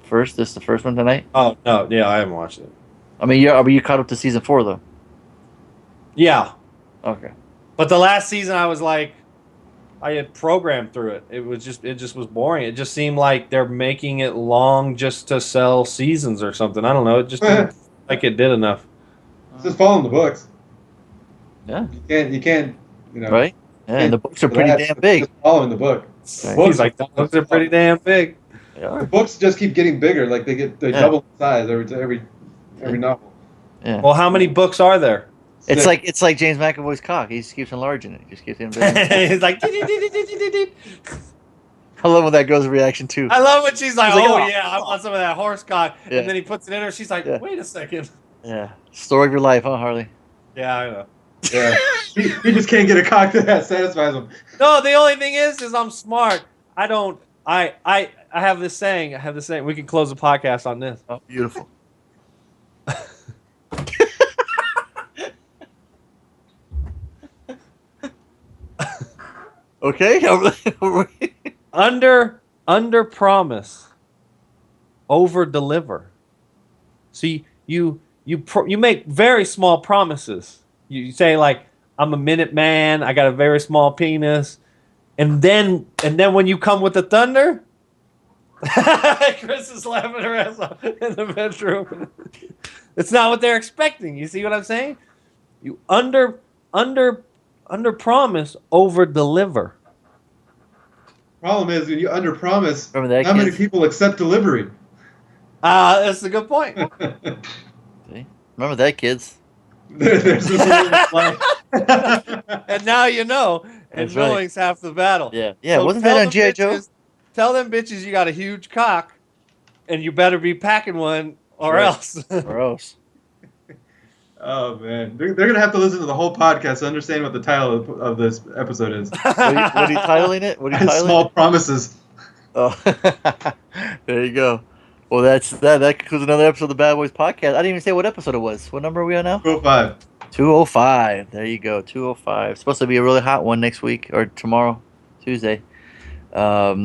This is the first one tonight. Oh no, yeah, I haven't watched it. I mean, you caught up to season 4 though. Yeah, Okay. but the last season I was like, I had programmed through it. It just was boring. It just seemed like they're making it long just to sell seasons or something. I don't know. It just didn't like it did enough. It's just following the books. Yeah. You can't, you know. Right. Yeah, and the books are pretty damn big. Just following the book. Right. He's like, the books are pretty damn big. They The are. books just keep getting bigger. Like they double in size every novel. Yeah. Well, how many books are there? It's Six. like James McAvoy's cock. He just keeps enlarging it. He just keeps getting bigger. He's like, I love when that girl's reaction too. I love when she's like, She's like, oh "Oh, yeah, I want some of that horse cock. Yeah. And then he puts it in her. She's like, Yeah. wait a second. Yeah. Story of your life, huh, Harley? Yeah, I know. Yeah. he just can't get a cock that satisfies him. No, the only thing is I'm smart. I have this saying. We can close the podcast on this. Oh, beautiful. Okay. Under promise, over deliver. See, you make very small promises. You say like, I'm a minute man. I got a very small penis, and then when you come with the thunder, Chris is laughing her ass off in the bedroom. It's not what they're expecting. You see what I'm saying? You under promise, over deliver. Problem is when you under promise, Remember that, how many kids? people accept delivery? That's a good point. See? Remember that, kids? There's this little flag. And now you know, and That's right. knowing's half the battle. Yeah. Yeah. So Wasn't tell that on them G.I. Joe? bitches- Tell them bitches you got a huge cock, and you better be packing one or Right. else. Or else. Oh man, they're gonna have to listen to the whole podcast to understand what the title of this episode is. What are you titling it? What are you titling Small it? promises. Oh, there you go. Well, that concludes another episode of the Bad Boys Podcast. I didn't even say what episode it was. What number are we on now? 205. 205. There you go. 205. It's supposed to be a really hot one next week or tomorrow, Tuesday. So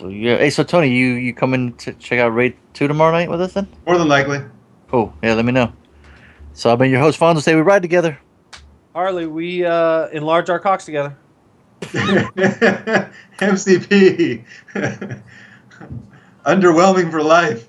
yeah. Hey, so Tony, you coming to check out Raid 2 tomorrow night with us then? More than likely. Cool. Yeah, let me know. So I've been your host, Fonso. Say we ride together. Harley, we enlarge our cocks together. MCP. Underwhelming for life.